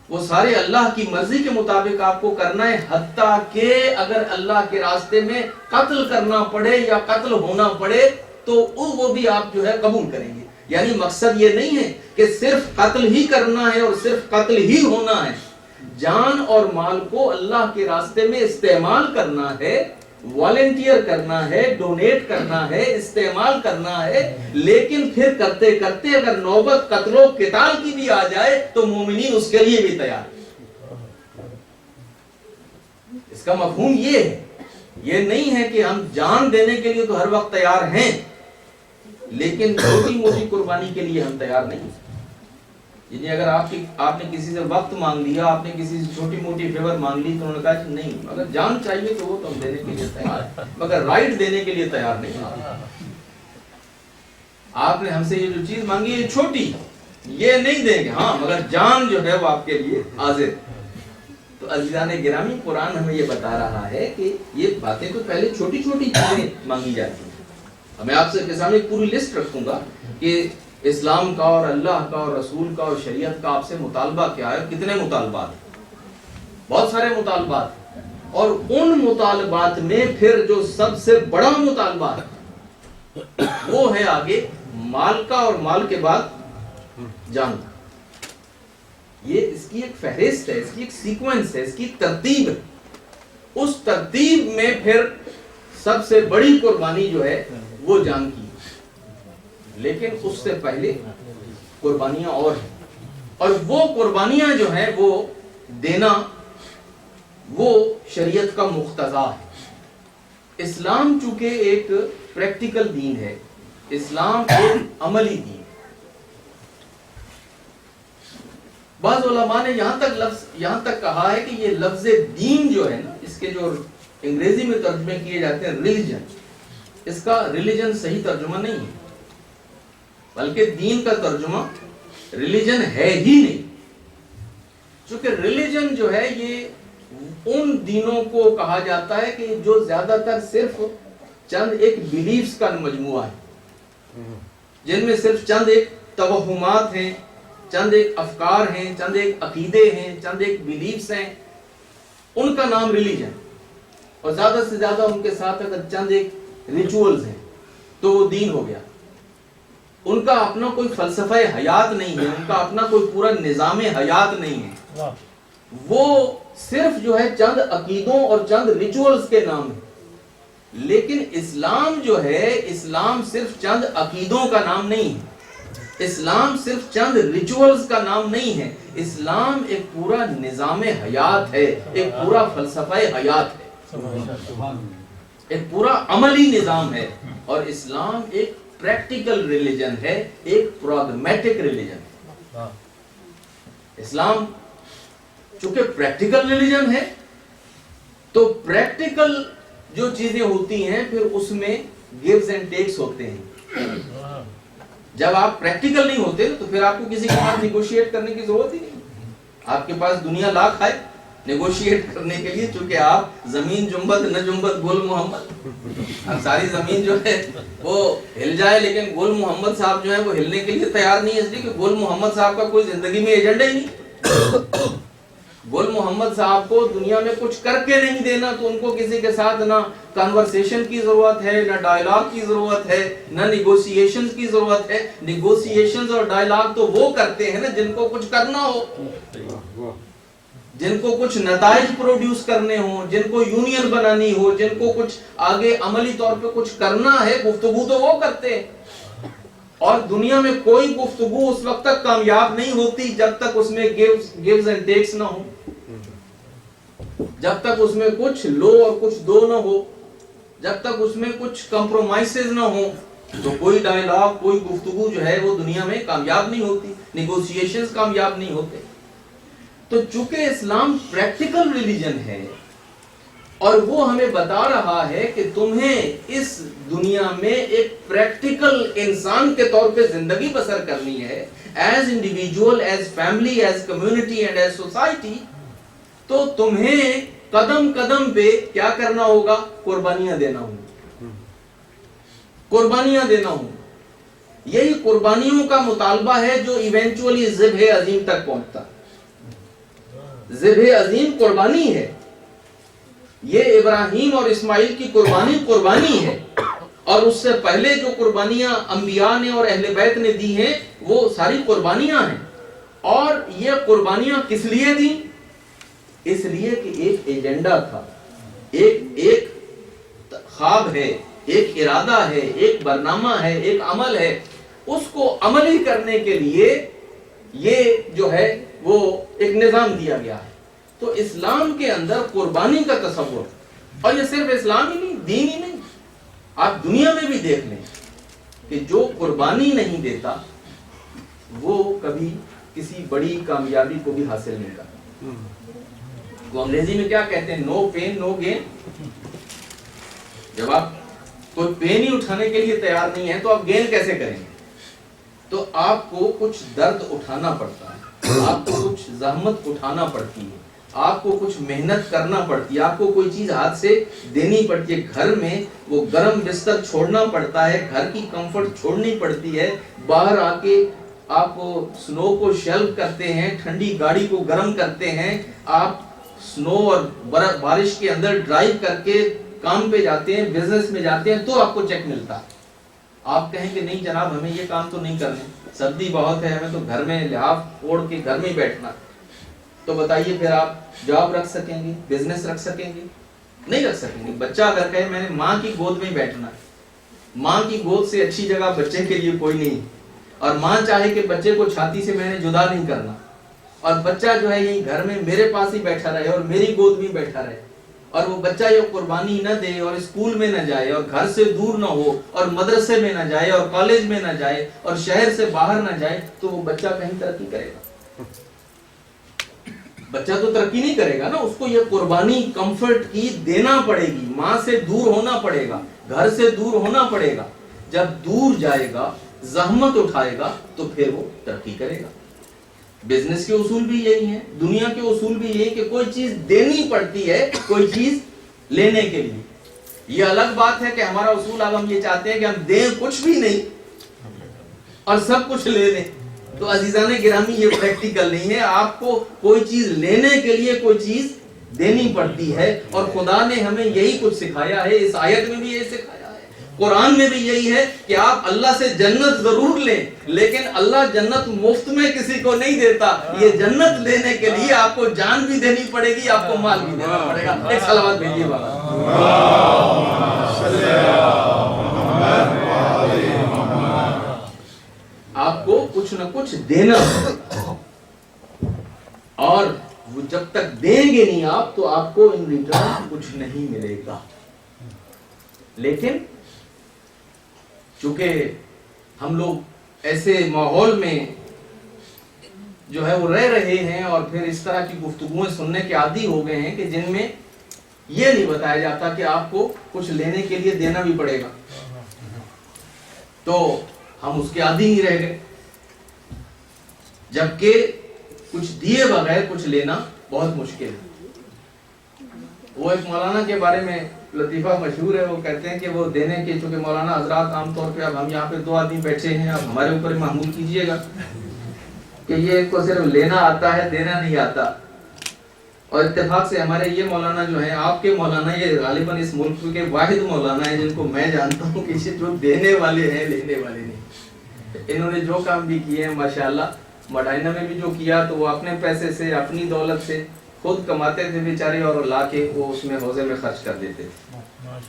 وہ سارے اللہ کی مرضی کے مطابق آپ کو کرنا ہے، حتیٰ کہ اگر اللہ کے راستے میں قتل کرنا پڑے یا قتل ہونا پڑے تو وہ بھی آپ جو ہے قبول کریں گے۔ یعنی مقصد یہ نہیں ہے کہ صرف قتل ہی کرنا ہے اور صرف قتل ہی ہونا ہے، جان اور مال کو اللہ کے راستے میں استعمال کرنا ہے، والنٹیئر کرنا ہے، ڈونیٹ کرنا ہے، استعمال کرنا ہے، لیکن پھر کرتے کرتے اگر نوبت قتل و قتال کی بھی آ جائے تو مومنین اس کے لیے بھی تیار ہیں۔ اس کا مفہوم یہ ہے، یہ نہیں ہے کہ ہم جان دینے کے لیے تو ہر وقت تیار ہیں لیکن چھوٹی موٹی قربانی کے لیے ہم تیار نہیں۔ یعنی اگر آپ نے کسی سے وقت مانگ لیا، آپ نے کسی سے چھوٹی موٹی فیور مانگ لی تو انہوں نے کہا کہ نہیں، اگر جان چاہیے تو وہ تو ہم دینے کے لیے تیار ہیں مگر رائٹ دینے کے لیے تیار نہیں۔ آپ نے ہم سے یہ جو چیز مانگی یہ چھوٹی، یہ نہیں دیں گے، ہاں مگر جان جو ہے وہ آپ کے لیے حاضر۔ تو عزیزان گرامی، قرآن ہمیں یہ بتا رہا ہے کہ یہ باتیں تو پہلے چھوٹی چھوٹی چیزیں مانگی جاتی ہیں۔ میں آپ سے سامنے ایک پوری لسٹ رکھوں گا کہ اسلام کا اور اللہ کا اور رسول کا اور شریعت کا آپ سے مطالبہ کیا ہے، کتنے مطالبات ہیں، بہت سارے مطالبات ہیں، اور ان مطالبات میں پھر جو سب سے بڑا مطالبہ ہے وہ ہے آگے مال کا، اور مال کے بعد جان کا۔ یہ اس کی ایک فہرست ہے، اس کی ایک سیکوینس ہے، اس کی ترتیب ہے۔ اس ترتیب میں پھر سب سے بڑی قربانی جو ہے وہ جان کی، لیکن اس سے پہلے قربانیاں اور ہیں، اور وہ قربانیاں جو ہیں وہ دینا وہ شریعت کا مقتضا ہے۔ اسلام چونکہ ایک پریکٹیکل دین ہے، اسلام ایک عملی دین ہے۔ بعض علماء نے یہاں تک کہا ہے کہ یہ لفظ دین جو ہے نا، اس کے جو انگریزی میں ترجمے کیے جاتے ہیں ریلیجن، اس کا ریلیجن صحیح ترجمہ نہیں ہے، بلکہ دین کا ترجمہ ریلیجن ہے ہی نہیں، چونکہ ریلیجن جو ہے یہ ان دینوں کو کہا جاتا ہے کہ جو زیادہ تر صرف چند ایک بیلیفز کا مجموعہ ہے، جن میں صرف چند ایک توہمات ہیں، چند ایک افکار ہیں، چند ایک عقیدے ہیں، چند ایک بیلیفز ہیں، ان کا نام ریلیجن، اور زیادہ سے زیادہ ان کے ساتھ اگر چند ایک ریچولز ہیں تو وہ دین ہو گیا۔ ان کا اپنا کوئی فلسفہ حیات نہیں ہے، ان کا اپنا کوئی پورا نظام حیات نہیں ہے، وہ صرف جو ہے چند عقیدوں اور چند ریچولز کے نام ہے۔ لیکن اسلام جو ہے، اسلام صرف چند عقیدوں کا نام نہیں ہے، اسلام صرف چند ریچولز کا نام نہیں ہے، اسلام ایک پورا نظام حیات ہے، ایک پورا فلسفہ حیات ہے، ایک پورا عملی نظام ہے، اور اسلام ایک پریکٹیکل ریلیجن ہے، ایک پراگمیٹک ریلیجن ہے۔ اسلام چونکہ پریکٹیکل ریلیجن ہے تو پریکٹیکل جو چیزیں ہوتی ہیں پھر اس میں گیوز اینڈ ٹیکس ہوتے ہیں۔ جب آپ پریکٹیکل نہیں ہوتے تو پھر آپ کو کسی کے ساتھ نیگوشیٹ کرنے کی ضرورت ہی نہیں، آپ کے پاس دنیا لاکھ ہے نیگوشیٹ کرنے کے لیے، چونکہ آپ زمین جنبت نہ جنبت گل محمد، اب ساری زمین جو ہے وہ ہل جائے لیکن گل محمد صاحب جو ہے وہ ہلنے کے لیے تیار نہیں ہے، اس لیے کہ گل محمد صاحب کا کوئی زندگی میں ایجنڈا ہی نہیں۔ گل محمد صاحب کو دنیا میں کچھ کر کے نہیں دینا، تو ان کو کسی کے ساتھ نہ کنورسیشن کی ضرورت ہے، نہ ڈائلاگ کی ضرورت ہے، نہ نیگوسیشنز کی ضرورت ہے۔ نیگوسیشنز اور ڈائلاگ تو وہ کرتے ہیں نا جن کو کچھ کرنا ہو، جن کو کچھ نتائج پروڈیوس کرنے ہوں، جن کو یونین بنانی ہو، جن کو کچھ آگے عملی طور پہ کچھ کرنا ہے، گفتگو تو وہ کرتے ہیں۔ اور دنیا میں کوئی گفتگو اس وقت تک کامیاب نہیں ہوتی جب تک اس میں گیوز اینڈ ٹیکس نہ ہو، جب تک اس میں کچھ لو اور کچھ دو نہ ہو، جب تک اس میں کچھ کمپرومائسز نہ ہو، تو کوئی ڈائلاگ، کوئی گفتگو جو ہے وہ دنیا میں کامیاب نہیں ہوتی، نیگوسیشنز کامیاب نہیں ہوتے۔ تو چونکہ اسلام پریکٹیکل ریلیجن ہے اور وہ ہمیں بتا رہا ہے کہ تمہیں اس دنیا میں ایک پریکٹیکل انسان کے طور پہ زندگی بسر کرنی ہے، as individual, as family, as community and as society, تو تمہیں قدم قدم پہ کیا کرنا ہوگا؟ قربانیاں دینا ہوگا۔ قربانیاں دینا ہوں. یہی قربانیوں کا مطالبہ ہے جو ایونچولی ذبح عظیم تک پہنچتا. ذبح عظیم قربانی ہے. یہ ابراہیم اور اسماعیل کی قربانی ہے. اور اس سے پہلے جو قربانیاں انبیاء نے اور اہل بیت نے دی ہیں وہ ساری قربانیاں ہیں. اور یہ قربانیاں کس لیے دی؟ اس لیے کہ ایک ایجنڈا تھا, ایک خواب ہے, ایک ارادہ ہے, ایک برنامہ ہے, ایک عمل ہے. اس کو عملی کرنے کے لیے یہ جو ہے وہ ایک نظام دیا گیا ہے. تو اسلام کے اندر قربانی کا تصور, اور یہ صرف اسلام ہی نہیں, دین ہی نہیں, آپ دنیا میں بھی دیکھ لیں کہ جو قربانی نہیں دیتا وہ کبھی کسی بڑی کامیابی کو بھی حاصل نہیں کرتا. وہ انگریزی میں کیا کہتے ہیں, نو پین نو گین. جب آپ کوئی پین ہی اٹھانے کے لیے تیار نہیں ہے تو آپ گین کیسے کریں گے؟ تو آپ کو کچھ درد اٹھانا پڑتا ہے, آپ کو کچھ زحمت اٹھانا پڑتی ہے, آپ کو کچھ محنت کرنا پڑتی ہے, آپ کو کوئی چیز ہاتھ سے دینی پڑتی ہے. گھر میں وہ گرم بستر چھوڑنا پڑتا ہے, گھر کی کمفرٹ چھوڑنی پڑتی ہے, باہر آ کے آپ سنو کو شیلف کرتے ہیں, ٹھنڈی گاڑی کو گرم کرتے ہیں, آپ سنو اور بارش کے اندر ڈرائیو کر کے کام پہ جاتے ہیں, بزنس میں جاتے ہیں, تو آپ کو چیک ملتا ہے. آپ کہیں کہ نہیں جناب ہمیں یہ کام تو نہیں کرنے, سردی بہت ہے, ہمیں تو گھر میں لحاف اوڑھ کے گھر میں ہی بیٹھنا. تو بتائیے پھر آپ جاب رکھ سکیں گے, بزنس رکھ سکیں گے؟ نہیں رکھ سکیں گے. بچہ اگر کہے میں نے ماں کی گود میں ہی بیٹھنا ہے, ماں کی گود سے اچھی جگہ بچے کے لیے کوئی نہیں, اور ماں چاہے کہ بچے کو چھاتی سے میں نے جدا نہیں کرنا, اور بچہ جو ہے یہی گھر میں میرے پاس ہی بیٹھا رہے اور میری گود میں بیٹھا رہے, اور وہ بچہ یہ قربانی نہ دے اور اسکول میں نہ جائے اور گھر سے دور نہ ہو اور مدرسے میں نہ جائے اور کالج میں نہ جائے اور شہر سے باہر نہ جائے, تو وہ بچہ کہیں ترقی کرے گا؟ بچہ تو ترقی نہیں کرے گا نا. اس کو یہ قربانی کمفرٹ کی دینا پڑے گی, ماں سے دور ہونا پڑے گا, گھر سے دور ہونا پڑے گا. جب دور جائے گا, زحمت اٹھائے گا, تو پھر وہ ترقی کرے گا. بزنس کے اصول بھی یہی ہیں, دنیا کے اصول بھی یہی کہ کوئی چیز دینی پڑتی ہے کوئی چیز لینے کے لیے. یہ الگ بات ہے کہ ہمارا اصول اب ہم یہ چاہتے ہیں کہ ہم دیں کچھ بھی نہیں اور سب کچھ لے لیں. تو عزیزان گرامی یہ پریکٹیکل نہیں ہے. آپ کو کوئی چیز لینے کے لیے کوئی چیز دینی پڑتی ہے, اور خدا نے ہمیں یہی کچھ سکھایا ہے. اس آیت میں بھی یہی سکھایا ہے, قرآن میں بھی یہی ہے کہ آپ اللہ سے جنت ضرور لیں, لیکن اللہ جنت مفت میں کسی کو نہیں دیتا. یہ جنت لینے کے لیے آپ کو جان بھی دینی پڑے گی, آپ کو مال بھی دینا پڑے گا. ایک صلوات بھیجیے بابا. آپ کو کچھ نہ کچھ دینا پڑے, اور وہ جب تک دیں گے نہیں آپ تو آپ کو ان ریٹرن کچھ نہیں ملے گا. لیکن چونکہ ہم لوگ ایسے ماحول میں جو ہے وہ رہ رہے ہیں, اور پھر اس طرح کی گفتگویں سننے کے عادی ہو گئے ہیں کہ جن میں یہ نہیں بتایا جاتا کہ آپ کو کچھ لینے کے لیے دینا بھی پڑے گا, تو ہم اس کے عادی نہیں رہ گئے. جبکہ کچھ دیے بغیر کچھ لینا بہت مشکل ہے. وہ ایک مولانا کے بارے میں لطیفہ مشہور ہے, وہ کہتے ہیں کہ وہ دینے کے, چونکہ مولانا حضرات عام طور پہ, اب ہم یہاں پہ 2 آدمی بیٹھے ہیں, اب ہمارے اوپر محمول کیجئے گا کہ یہ ان کو صرف لینا آتا ہے, دینا نہیں آتا. اور اتفاق سے ہمارے یہ مولانا جو ہیں, آپ کے مولانا, یہ غالباً اس ملک کے واحد مولانا ہیں جن کو میں جانتا ہوں کہ جو دینے والے ہیں, لینے والے نہیں. انہوں نے جو کام بھی کیے ہیں ماشاءاللہ, مڈائنا میں بھی جو کیا تو وہ اپنے پیسے سے, اپنی دولت سے خود کماتے تھے بیچارے, اور لا کے وہ اس میں حوضے میں خرچ کر دیتے تھے.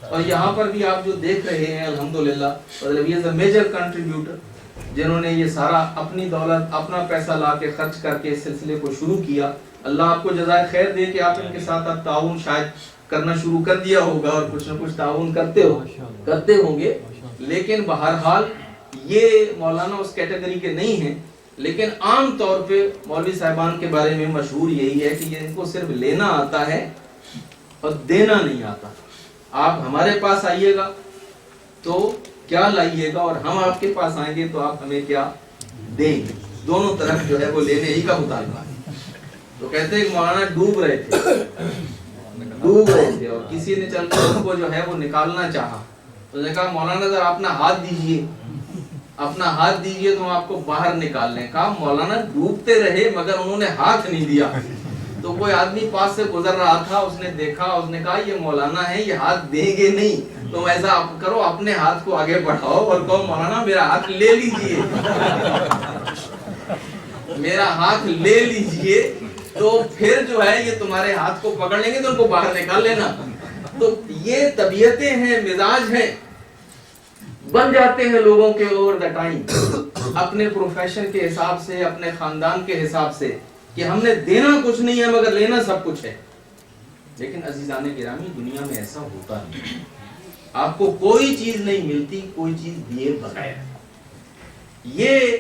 اور یہاں پر بھی آپ جو دیکھ رہے ہیں الحمدللہ, مطلب یہ میجر کنٹریبیوٹر جنہوں نے یہ سارا اپنی دولت, اپنا پیسہ لا کے خرچ کر کے اس سلسلے کو شروع کیا. اللہ آپ کو جزائے خیر دے کہ آپ ان کے ساتھ اب تعاون شاید کرنا شروع کر دیا ہوگا, اور کچھ نہ کچھ تعاون کرتے ہوں گے. لیکن بہرحال یہ مولانا اس کیٹیگری کے نہیں ہیں, لیکن عام طور پہ مولوی صاحبان کے بارے میں مشہور یہی ہے کہ یہ ان کو صرف لینا آتا ہے اور دینا نہیں آتا. آپ ہمارے پاس آئیے گا تو کیا لائیے گا, اور ہم آپ کے پاس آئیں گے تو آپ ہمیں کیا دیں گے. دونوں طرف جو ہے وہ لینے ہی کا مطالبہ ہے. تو کہتے ہیں کہ مولانا ڈوب رہے تھے, اور کسی نے چل کر ان کو جو ہے وہ نکالنا چاہا, تو نے کہا مولانا ذرا اپنا ہاتھ دیجئے، اپنا ہاتھ دیجئے تو ہم آپ کو باہر نکال لیں. کہا مولانا ڈوبتے رہے مگر انہوں نے ہاتھ نہیں دیا. تو کوئی آدمی پاس سے گزر رہا تھا، اس نے دیکھا، اس نے کہا یہ مولانا ہے، یہ ہاتھ دیں گے نہیں، تو ایسا آپ کرو اپنے ہاتھ کو آگے بڑھاؤ اور کہو مولانا میرا ہاتھ لے لیجئے، میرا ہاتھ لے لیجئے، تو پھر جو ہے یہ تمہارے ہاتھ کو پکڑ لیں گے تو ان کو باہر نکال لینا. تو یہ طبیعتیں ہیں، مزاج ہیں، بن جاتے ہیں لوگوں کے اوور دا ٹائم، اپنے پروفیشن کے حساب سے، اپنے خاندان کے حساب سے، کہ ہم نے دینا کچھ نہیں ہے مگر لینا سب کچھ ہے. لیکن عزیزان گرامی دنیا میں ایسا ہوتا نہیں. آپ کو کوئی چیز نہیں ملتی کوئی چیز دیے بغیر. یہ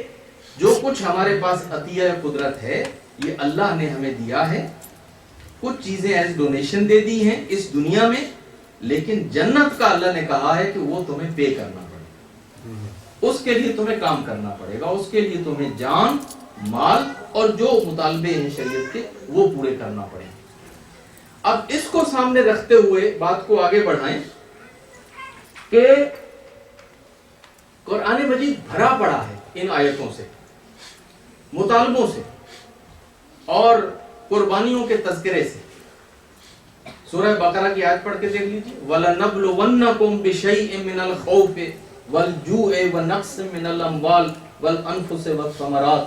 جو کچھ ہمارے پاس عطیہ قدرت ہے یہ اللہ نے ہمیں دیا ہے. کچھ چیزیں ایز ڈونیشن دے دی ہیں اس دنیا میں، لیکن جنت کا اللہ نے کہا ہے کہ وہ تمہیں پے کرنا پڑے گا، اس کے لیے تمہیں کام کرنا پڑے گا، اس کے لیے تمہیں جان، مال اور جو مطالبے ہیں شریعت کے وہ پورے کرنا پڑے گا. اب اس کو سامنے رکھتے ہوئے بات کو آگے بڑھائیں کہ قرآن مجید بھرا پڑا ہے ان آیتوں سے، مطالبوں سے اور قربانیوں کے تذکرے سے. سورہ بقرہ کی آیت پڑھ کے دیکھ لیجیے، وَلَنَبْلُوَنَّكُمْ بِشَيْءٍ مِّنَ الْخَوْفِ وَالْجُوعِ وَنَقْصٍ مِّنَ الْأَمْوَالِ وَالْأَنفُسِ وَالثَّمَرَاتِ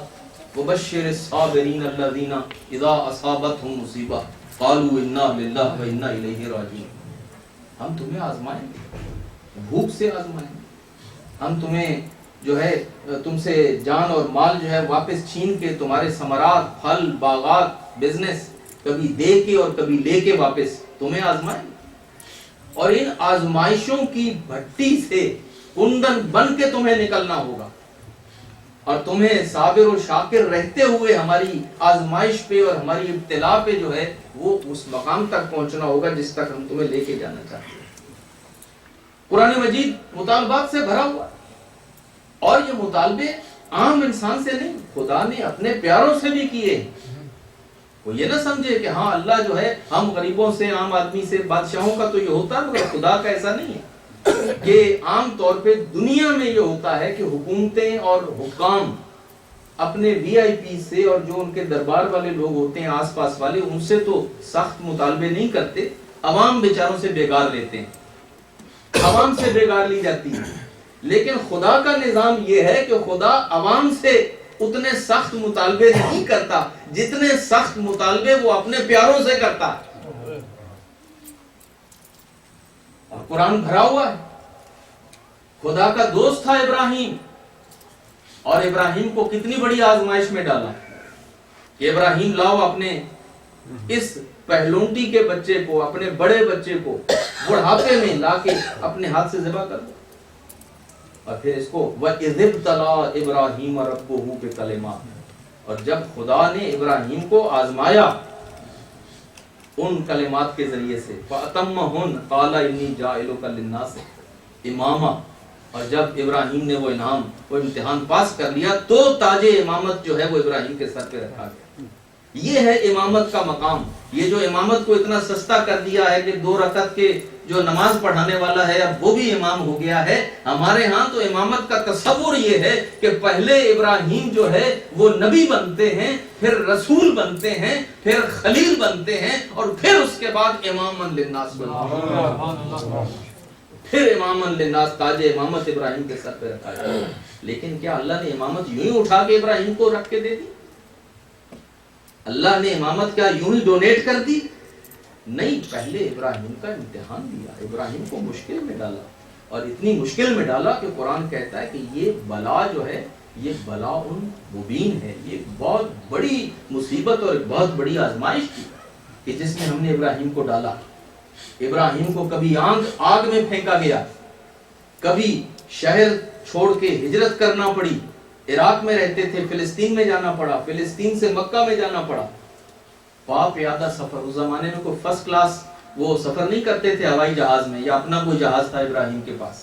وَبَشِّرِ الصَّابِرِينَ الَّذِينَ إِذَا أَصَابَتْهُمْ مُصِيبَةٌ قَالُوا إِنَّا لِلَّهِ وَإِنَّا إِلَيْهِ رَاجِعُونَ. ہم تمہیں آزمائیں گے، بھوک سے آزمائیں گے، ہم تمہیں جو ہے تم سے جان اور مال جو ہے واپس چھین کے تمہارے ثمرات، پھل، باغات، بزنس کبھی دے کے اور کبھی لے کے واپس تمہیں آزمائیں گے. اور ان آزمائشوں کی بھٹی سے کندن بن کے تمہیں نکلنا ہوگا، اور تمہیں صابر و شاکر رہتے ہوئے ہماری آزمائش پہ اور ہماری ابتلا پہ جو ہے وہ اس مقام تک پہنچنا ہوگا جس تک ہم تمہیں لے کے جانا چاہتے ہیں. قرآن مجید مطالبات سے بھرا ہوا، اور یہ مطالبے عام انسان سے نہیں، خدا نے اپنے پیاروں سے بھی کیے. وہ یہ نہ سمجھے کہ ہاں اللہ جو ہے ہم غریبوں سے، عام آدمی سے، بادشاہوں کا تو یہ ہوتا ہے مگر خدا کا ایسا نہیں ہے. کہ عام طور پہ دنیا میں یہ ہوتا ہے کہ حکومتیں اور حکام اپنے وی آئی پی سے اور جو ان کے دربار والے لوگ ہوتے ہیں آس پاس والے، ان سے تو سخت مطالبے نہیں کرتے، عوام بیچاروں سے بیگار لیتے ہیں، عوام سے بیگار لی جاتی ہے. لیکن خدا کا نظام یہ ہے کہ خدا عوام سے اتنے سخت مطالبے نہیں کرتا جتنے سخت مطالبے وہ اپنے پیاروں سے کرتا ہے. اور قرآن بھرا ہوا ہے. خدا کا دوست تھا ابراہیم، اور ابراہیم کو کتنی بڑی آزمائش میں ڈالا کہ ابراہیم لاؤ اپنے اس پہلونٹی کے بچے کو، اپنے بڑے بچے کو بڑھاپے میں لا کے اپنے ہاتھ سے ذبح کر دو. اور پھر اس کو وَإِذِ ابْتَلَىٰ إِبْرَاهِيمَ رَبُّهُ بِكَلِمَاتٍ، اور جب خدا نے ابراہیم کو آزمایا ان کلمات کے ذریعے سے، فَأَتَمَّهُنَّ قَالَ إِنِّي جَاعِلُكَ لِلنَّاسِ إِمَامًا، اور جب ابراہیم نے وہ امتحان پاس کر لیا تو تاج امامت جو ہے وہ ابراہیم کے سر پہ رکھا گیا. یہ ہے امامت کا مقام. یہ جو امامت کو اتنا سستا کر دیا ہے کہ 2 رکعت کے جو نماز پڑھانے والا ہے اب وہ بھی امام ہو گیا ہے. ہمارے ہاں تو امامت کا تصور یہ ہے کہ پہلے ابراہیم جو ہے وہ نبی بنتے ہیں، پھر رسول بنتے ہیں، پھر خلیل بنتے ہیں، اور پھر اس کے بعد امام للناس بنتے ہیں، پھر امام للناس، تاج امامت ابراہیم کے سر پہ رکھا گیا. لیکن کیا اللہ نے امامت یوں ہی اٹھا کے ابراہیم کو رکھ کے دے دی؟ اللہ نے امامت کیا یوں ہی ڈونیٹ کر دی؟ نہیں، پہلے ابراہیم کا امتحان دیا، ابراہیم کو مشکل میں ڈالا، اور اتنی مشکل میں ڈالا کہ قرآن کہتا ہے کہ یہ بلا جو ہے یہ بلا مبین ہے، یہ بہت بڑی مصیبت اور بہت بڑی آزمائش تھی کہ جس میں ہم نے ابراہیم کو ڈالا. ابراہیم کو کبھی آگ میں پھینکا گیا، کبھی شہر چھوڑ کے ہجرت کرنا پڑی، عراق میں رہتے تھے، فلسطین میں جانا پڑا، فلسطین سے مکہ میں جانا پڑا. پاپ پیادہ سفر، اس زمانے میں کوئی فرسٹ کلاس وہ سفر نہیں کرتے تھے ہوائی جہاز میں، یا اپنا کوئی جہاز تھا ابراہیم کے پاس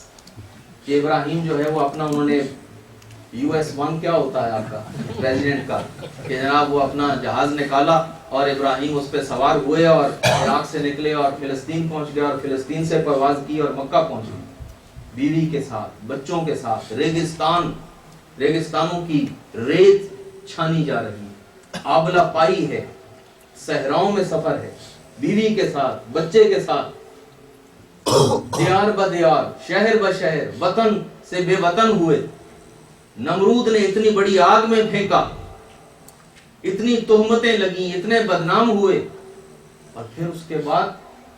کہ ابراہیم جو ہے وہ اپنا، انہوں نے US-1 کیا ہوتا ہے آپ کا پریزیڈنٹ کا، کہ جناب وہ اپنا جہاز نکالا اور ابراہیم اس پہ سوار ہوئے اور عراق سے نکلے اور فلسطین پہنچ گئے اور فلسطین سے پرواز کی اور مکہ پہنچ گئے. بیوی کے ساتھ، بچوں کے ساتھ ریگستانوں کی ریت چھانی جا رہی ہے، آبلہ پائی ہے، صحراؤں میں سفر ہے، بیوی کے ساتھ، بچے کے ساتھ، دیار بدیار، شہر بشہر، وطن سے بے وطن ہوئے. نمرود نے اتنی بڑی آگ میں پھینکا، اتنی تہمتیں لگیں، اتنے بدنام ہوئے، اور پھر اس کے بعد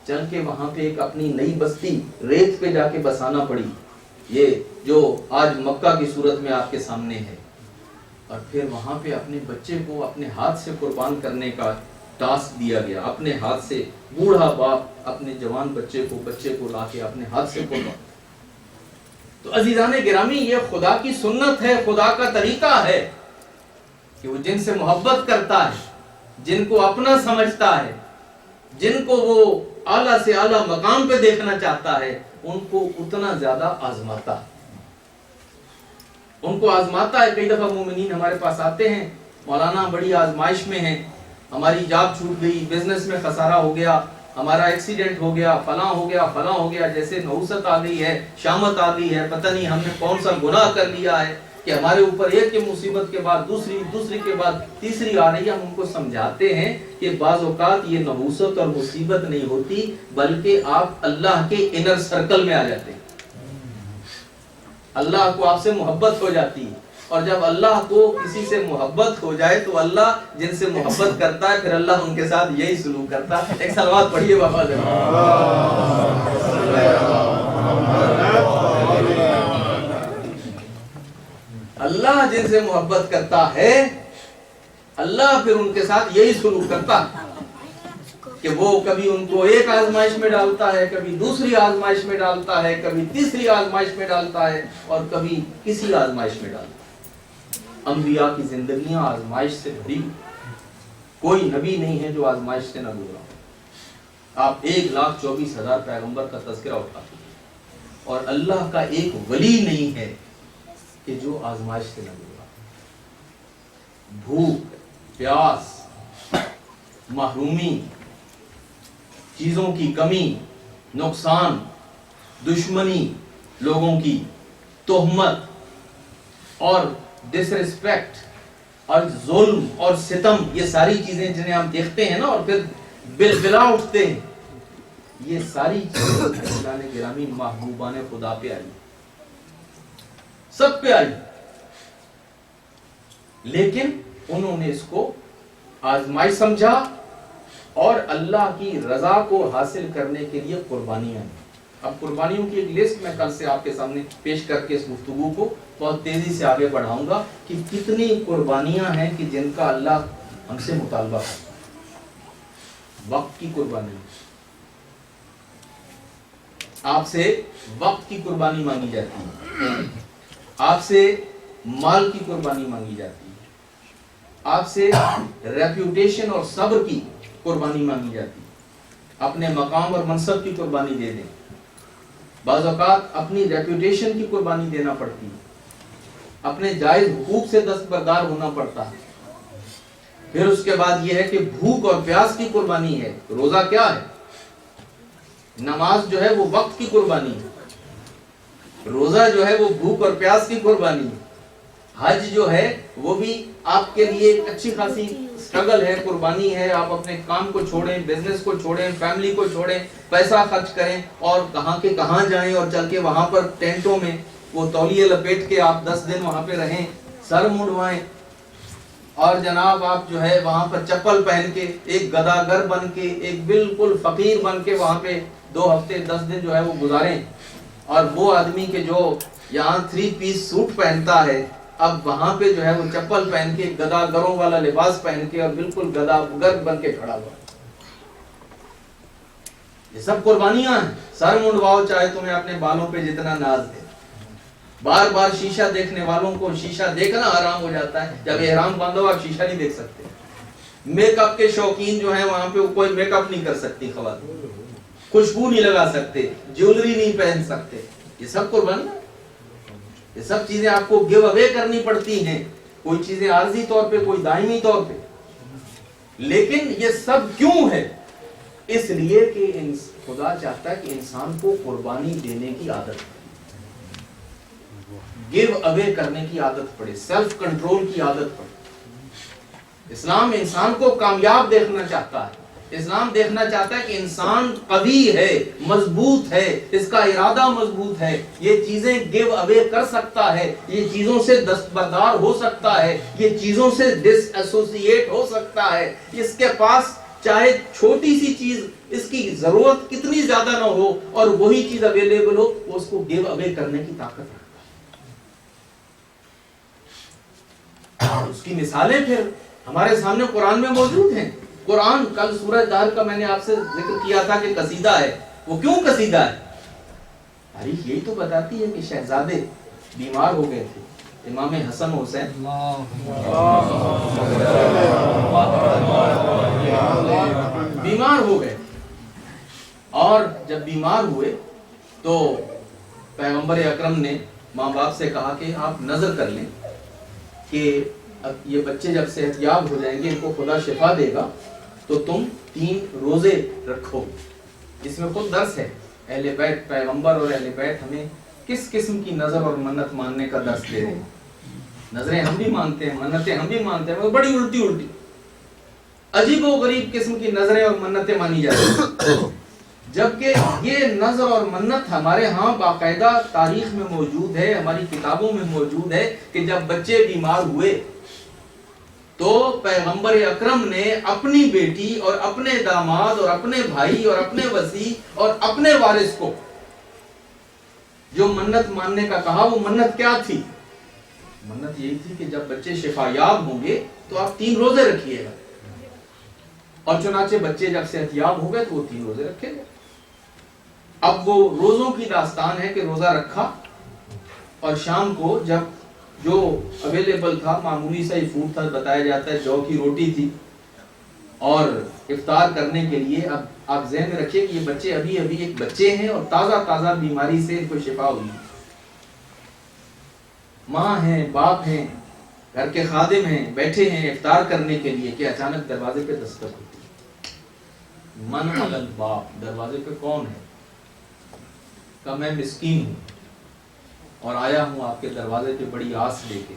چل کے وہاں پہ ایک اپنی نئی بستی ریت پہ جا کے بسانا پڑی، یہ جو آج مکہ کی صورت میں آپ کے سامنے ہے. اور پھر وہاں پہ اپنے بچے کو اپنے ہاتھ سے قربان کرنے کا ٹاسک دیا گیا، اپنے ہاتھ سے. بوڑھا باپ اپنے جوان بچے کو لا کے اپنے ہاتھ سے قربان. تو عزیزان گرامی، یہ خدا کی سنت ہے، خدا کا طریقہ ہے کہ وہ جن سے محبت کرتا ہے، جن کو اپنا سمجھتا ہے، جن کو وہ اعلیٰ سے اعلیٰ مقام پہ دیکھنا چاہتا ہے، ان کو اتنا زیادہ آزماتا ہے، ان کو آزماتا ہے. کئی دفعہ مومنین ہمارے پاس آتے ہیں، مولانا بڑی آزمائش میں ہیں، ہماری جاب چھوٹ گئی، بزنس میں خسارہ ہو گیا، ہمارا ایکسیڈنٹ ہو گیا، فلاں ہو گیا، جیسے نحوست آ گئی ہے، شامت آ گئی ہے، پتہ نہیں ہم نے کون سا گناہ کر لیا ہے کہ ہمارے اوپر ایک کی مصیبت کے بعد دوسری کے بعد تیسری آ رہی ہے. ہم ان کو سمجھاتے ہیں کہ بعض اوقات یہ نحوست اور مصیبت نہیں ہوتی، بلکہ آپ اللہ کے انر سرکل میں آ جاتے ہیں، اللہ کو آپ سے محبت ہو جاتی ہے. اور جب اللہ کو کسی سے محبت ہو جائے تو اللہ جن سے محبت کرتا ہے، پھر اللہ ان کے ساتھ یہی سلوک کرتا ہے. ایک صلوات پڑھیے بابا. اللہ جن سے محبت کرتا ہے، اللہ پھر ان کے ساتھ یہی سلوک کرتا ہے کہ وہ کبھی ان کو ایک آزمائش میں ڈالتا ہے، کبھی دوسری آزمائش میں ڈالتا ہے، کبھی تیسری آزمائش میں ڈالتا ہے، اور کبھی کسی آزمائش میں ڈالتا ہے. انبیاء کی زندگیاں آزمائش سے بھری، کوئی نبی نہیں ہے جو آزمائش سے نہ گزرا. آپ 1,24,000 پیغمبر کا تذکرہ اٹھاتے ہیں، اور اللہ کا ایک ولی نہیں ہے کہ جو آزمائش سے نہ گزرا. بھوک، پیاس، محرومی، چیزوں کی کمی، نقصان، دشمنی لوگوں کی، تہمت اور ڈس ریسپیکٹ اور ظلم اور ستم، یہ ساری چیزیں جنہیں ہم دیکھتے ہیں نا اور پھر بلبلا اٹھتے ہیں، یہ ساری چیزیں گرامی محبوبان خدا پہ آئی، سب پہ آئی، لیکن انہوں نے اس کو آزمائش سمجھا اور اللہ کی رضا کو حاصل کرنے کے لیے قربانیاں. اب قربانیوں کی ایک لسٹ میں کل سے آپ کے سامنے پیش کر کے اس گفتگو کو بہت تیزی سے آگے بڑھاؤں گا کہ کتنی قربانیاں ہیں کہ جن کا اللہ ہم سے مطالبہ ہے. وقت کی قربانی، آپ سے وقت کی قربانی مانگی جاتی ہے، آپ سے مال کی قربانی مانگی جاتی ہے، آپ سے ریپیوٹیشن اور صبر کی قربانی مانگی جاتی ہے. اپنے مقام اور منصب کی قربانی دے دیں. بعض اوقات اپنی ریپیوٹیشن کی قربانی دینا پڑتی ہے، اپنے جائز حقوق سے دستبردار ہونا پڑتا ہے. پھر اس کے بعد یہ ہے کہ بھوک اور پیاس کی قربانی ہے. روزہ کیا ہے؟ نماز جو ہے وہ وقت کی قربانی ہے، روزہ جو ہے وہ بھوک اور پیاس کی قربانی ہے. حج جو ہے وہ بھی آپ کے لیے ایک اچھی خاصی اسٹرگل ہے، قربانی ہے. آپ اپنے کام کو چھوڑیں، بزنس کو چھوڑیں، فیملی کو چھوڑیں، پیسہ خرچ کریں اور کہاں کے کہاں جائیں اور چل کے وہاں پر ٹینٹوں میں وہ تولیے لپیٹ کے آپ 10 دن وہاں پہ رہیں، سر منڈوائیں، اور جناب آپ جو ہے وہاں پر چپل پہن کے ایک گداگر بن کے ایک بالکل فقیر بن کے وہاں پہ 2 ہفتے 10 دن جو ہے وہ گزاریں. اور وہ آدمی کے جو یہاں 3 پیس سوٹ پہنتا ہے، اب وہاں پہ جو ہے وہ چپل پہن کے گداگروں والا لباس پہن کے اور بالکل گداگر بن کے کھڑا ہوا. یہ سب قربانیاں ہیں. سر منڈواؤ چاہے تمہیں اپنے بالوں پہ جتنا ناز ہے. بار بار شیشہ دیکھنے والوں کو شیشہ دیکھنا حرام ہو جاتا ہے. جب احرام باندھو آپ شیشہ نہیں دیکھ سکتے. میک اپ کے شوقین جو ہیں وہاں پہ کوئی میک اپ نہیں کر سکتی خواتین، خوشبو نہیں لگا سکتے، جیولری نہیں پہن سکتے. یہ سب قربانیاں، یہ سب چیزیں آپ کو گیو اوے کرنی پڑتی ہیں. کوئی چیزیں عارضی طور پہ، کوئی دائمی طور پہ. لیکن یہ سب کیوں ہے؟ اس لیے کہ خدا چاہتا ہے کہ انسان کو قربانی دینے کی عادت ہے. گیو اوے کرنے کی عادت پڑے، سیلف کنٹرول کی عادت پڑے۔ اسلام انسان کو کامیاب دیکھنا چاہتا ہے، اسلام دیکھنا چاہتا ہے کہ انسان قوی ہے، مضبوط ہے، اس کا ارادہ مضبوط ہے، یہ چیزیں گیو اوے کر سکتا ہے، یہ چیزوں سے دستبردار ہو سکتا ہے، یہ چیزوں سے ڈس ایسوسیٹ ہو سکتا ہے۔ اس کے پاس چاہے چھوٹی سی چیز، اس کی ضرورت کتنی زیادہ نہ ہو اور وہی چیز اویلیبل ہو، وہ اس کو گیو اوے کرنے کی طاقت رکھتا ہے۔ اس کی مثالیں پھر ہمارے سامنے قرآن میں موجود ہیں۔ قرآن، کل سورہ دہر کا میں نے آپ سے ذکر کیا تھا کہ قصیدہ ہے، وہ کیوں قصیدہ ہے؟ تاریخ یہی تو بتاتی ہے کہ شہزادے بیمار ہو گئے تھے، امام حسن حسین بیمار ہو گئے، اور جب بیمار ہوئے تو پیغمبر اکرم نے ماں باپ سے کہا کہ آپ نظر کر لیں کہ اب یہ بچے جب صحت یاب ہو جائیں گے، ان کو خدا شفا دے گا تو تم 3 روزے رکھو۔ اس میں خود درس ہے، اہل بیت، پیغمبر اور اہل بیت ہمیں کس قسم کی نظر اور منت ماننے کا درس دے رہے ہیں۔ نظریں ہم بھی مانتے ہیں، منتیں ہم بھی مانتے ہیں، بڑی الٹی عجیب و غریب قسم کی نظریں اور منتیں مانی جاتی ہیں، جبکہ یہ نظر اور منت ہمارے ہاں باقاعدہ تاریخ میں موجود ہے، ہماری کتابوں میں موجود ہے کہ جب بچے بیمار ہوئے تو پیغمبر اکرم نے اپنی بیٹی اور اپنے داماد اور اپنے بھائی اور اپنے وصی اور اپنے وارث کو جو منت ماننے کا کہا، وہ منت کیا تھی؟ منت یہی تھی کہ جب بچے شفا یاب ہوں گے تو آپ 3 روزے رکھیے گا، اور چنانچہ بچے جب صحت یاب ہو گئے تو وہ 3 روزے رکھے گئے۔ اب وہ روزوں کی داستان ہے کہ روزہ رکھا، اور شام کو جب جو اویلیبل تھا، معمولی سا ہی فوڈ تھا، بتایا جاتا ہے جو کی روٹی تھی، اور افطار کرنے کے لیے اب آپ ذہن میں رکھیے کہ یہ بچے ابھی ایک بچے ہیں اور تازہ بیماری سے ان کو شفا ہوئی، ماں ہیں، باپ ہیں، گھر کے خادم ہیں، بیٹھے ہیں افطار کرنے کے لیے، کہ اچانک دروازے پہ دستک ہوتی ہے۔ من علی الباب، دروازے پہ کون ہے؟ کہ میں مسکین ہوں اور آیا ہوں آپ کے دروازے پہ بڑی آس لے کے،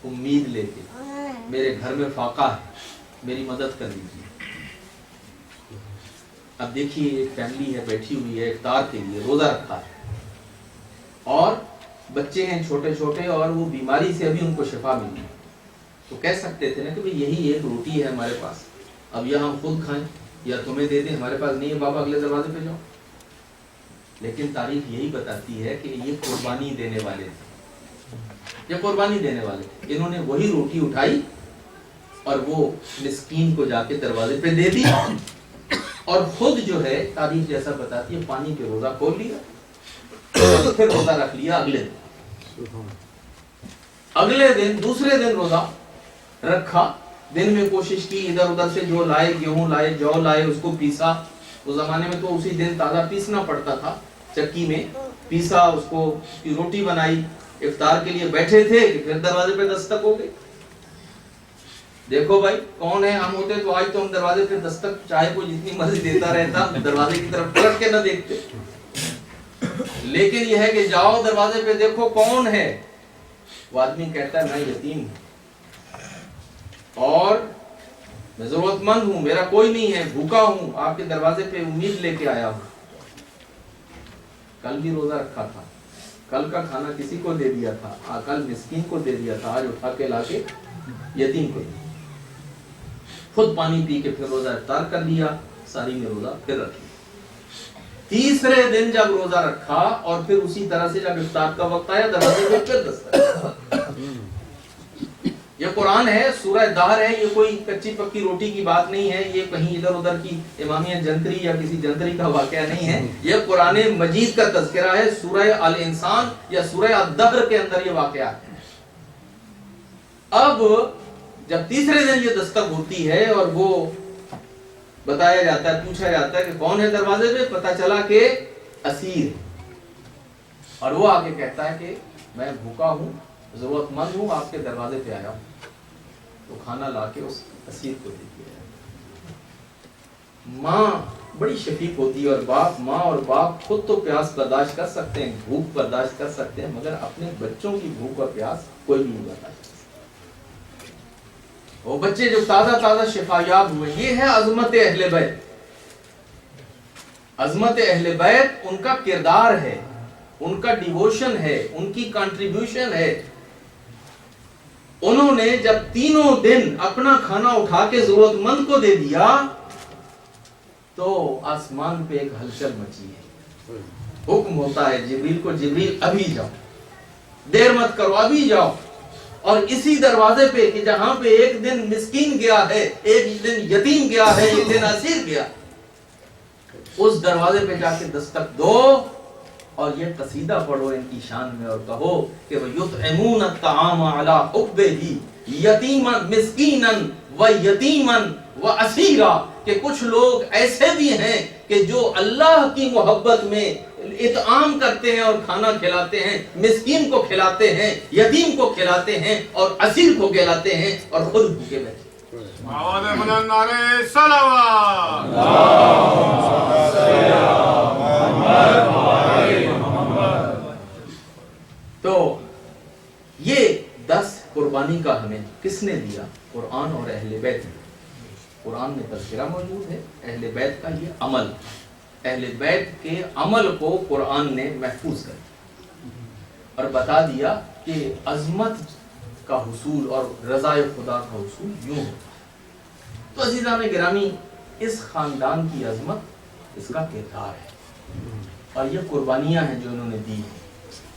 امید لے کے، میرے گھر میں فاقہ ہے، میری مدد کر دیجیے۔ اب دیکھیے ایک فیملی ہے بیٹھی ہوئی ہے افطار کے لیے، روزہ رکھا ہے، اور بچے ہیں چھوٹے چھوٹے، اور وہ بیماری سے ابھی ان کو شفا ملی، تو کہہ سکتے تھے نا کہ یہی ایک روٹی ہے ہمارے پاس، اب یا ہم خود کھائیں یا تمہیں دے دیں، ہمارے پاس نہیں ہے، بابا اگلے دروازے پہ جاؤ۔ لیکن تاریخ یہی بتاتی ہے کہ یہ قربانی دینے والے تھے، یہ قربانی دینے والے تھے، انہوں نے وہی روٹی اٹھائی اور وہ مسکین کو جا کے دروازے پہ دے دی، اور خود جو ہے تاریخ جیسا بتاتی ہے پانی پہ روزہ کھول لیا، پھر روزہ رکھ لیا اگلے دن دوسرے دن روزہ رکھا، دن میں کوشش کی ادھر ادھر سے جو لائے، گیہوں لائے، جو لائے، اس کو پیسا، اس زمانے میں تو اسی دن تازہ پیسنا پڑتا تھا، چکی میں پیسا، اس کو کی روٹی بنائی، افطار کے لیے بیٹھے تھے کہ پھر دروازے پہ دستک ہو گئی۔ دیکھو بھائی کون ہے، ہم ہوتے تو آج تو ہم دروازے پہ دستک چاہے کوئی جتنی مرضی دیتا رہتا، دروازے کی طرف پلٹ کے نہ دیکھتے، لیکن یہ ہے کہ جاؤ دروازے پہ دیکھو کون ہے، وہ آدمی کہتا ہے میں یتیم ہوں اور میں ضرورت مند ہوں، میرا کوئی نہیں ہے، بھوکا ہوں، آپ کے دروازے پہ امید لے کے آیا ہوں، کل بھی روزہ رکھا تھا، کل کا کھانا کسی کو دے دیا تھا، کل مسکین کو دے دیا تھا، آج اٹھا کے لا کے یتیم کو دیا، خود پانی پی کے پھر روزہ افطار کر لیا، ساری میں روزہ پھر رکھ لیا۔ تیسرے دن جب روزہ رکھا اور پھر اسی طرح سے جب افطار کا وقت آیا دروازے پہ پھر دستک۔ یہ قرآن ہے، سورہ دہر ہے، یہ کوئی کچی پکی روٹی کی بات نہیں ہے، یہ کہیں ادھر ادھر کی امامیہ جنتری یا کسی جنتری کا واقعہ نہیں ہے، یہ قرآن مجید کا تذکرہ ہے، سورہ الانسان یا سورہ الدہر کے اندر یہ واقعہ ہے۔ اب جب تیسرے دن یہ دستک ہوتی ہے اور وہ بتایا جاتا ہے، پوچھا جاتا ہے کہ کون ہے دروازے پہ، پتہ چلا کہ اسیر، اور وہ آگے کہتا ہے کہ میں بھوکا ہوں، ضرورت مند ہوں، آپ کے دروازے پہ آیا ہوں، تو کھانا لا کے اس اسیر کو دے دیا۔ ماں بڑی شفیق ہوتی ہے اور ماں اور باپ خود تو پیاس برداشت کر سکتے ہیں، بھوک برداشت کر سکتے ہیں، مگر اپنے بچوں کی بھوک اور پیاس کوئی نہیں برداشت کر سکتا۔ وہ بچے جو تازہ شفا یاب ہوئے، یہ ہے عظمت اہل بیت۔ عظمت اہل بیت ان کا کردار ہے، ان کا ڈیووشن ہے، ان کی کنٹریبیوشن ہے۔ انہوں نے جب تینوں دن اپنا کھانا اٹھا کے ضرورت مند کو دے دیا تو آسمان پہ ایک ہلچل مچی ہے۔ حکم ہوتا ہے جبریل کو، جبریل ابھی جاؤ، دیر مت کرو، ابھی جاؤ، اور اسی دروازے پہ کہ جہاں پہ ایک دن مسکین گیا ہے، ایک دن یتیم گیا ہے، ایک دن اسیر گیا، اس دروازے پہ جا کے دستک دو اور یہ قصیدہ پڑھو ان کی شان میں اور کہو کہ وَيُطْعِمُونَ الطَّعَامَ عَلَىٰ حُبِّهِ یتیما مسکینا ویتیما واسیرا، کہ کچھ لوگ ایسے بھی ہیں کہ جو اللہ کی محبت میں اطعام کرتے ہیں اور کھانا کھلاتے ہیں، مسکین کو کھلاتے ہیں، یتیم کو کھلاتے ہیں اور اسیر کو کھلاتے ہیں اور خود بھوکے بیٹھے۔ آواز بلند نعرہ صلوات۔ تو یہ 10 قربانی کا ہمیں کس نے دیا؟ قرآن اور اہل بیت نے۔ قرآن میں تذکرہ موجود ہے، اہل بیت کا یہ عمل، اہل بیت کے عمل کو قرآن نے محفوظ کر دیا اور بتا دیا کہ عظمت کا حصول اور رضا خدا کا حصول یوں ہوتا ہے۔ تو عزیزان گرامی، اس خاندان کی عظمت اس کا کردار ہے، اور یہ قربانیاں ہیں جو انہوں نے دی ہیں،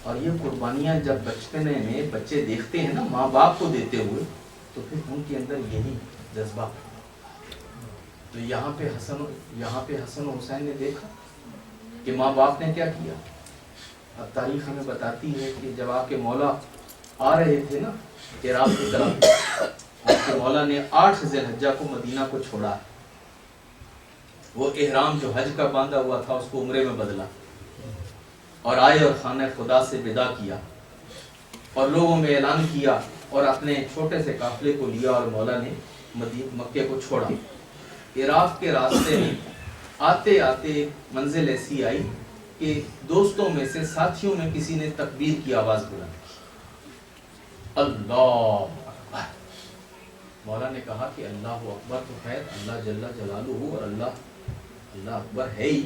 اور یہ قربانیاں جب بچپنے میں بچے دیکھتے ہیں نا ماں باپ کو دیتے ہوئے، تو پھر ان کے اندر یہی جذبہ۔ تو یہاں پہ حسن و حسین نے دیکھا کہ ماں باپ نے کیا کیا۔ اب تاریخ ہمیں بتاتی ہے کہ جب آپ کے مولا آ رہے تھے نا عراق کی طرف، آپ کے مولا نے 8 ذی الحجہ کو مدینہ کو چھوڑا، وہ احرام جو حج کا باندھا ہوا تھا اس کو عمرے میں بدلا، اور آئے اور خانہ خدا سے ودا کیا اور لوگوں میں اعلان کیا، اور اپنے چھوٹے سے قافلے کو لیا اور مولا نے مکے کو چھوڑا۔ عراق کے راستے میں آتے آتے منزل ایسی آئی کہ دوستوں میں سے، ساتھیوں میں کسی نے تکبیر کی آواز بلند کی، اللہ اکبر۔ مولا نے کہا کہ اللہ اکبر تو خیر اللہ جل جلالہ اور اللہ اکبر ہے ہی،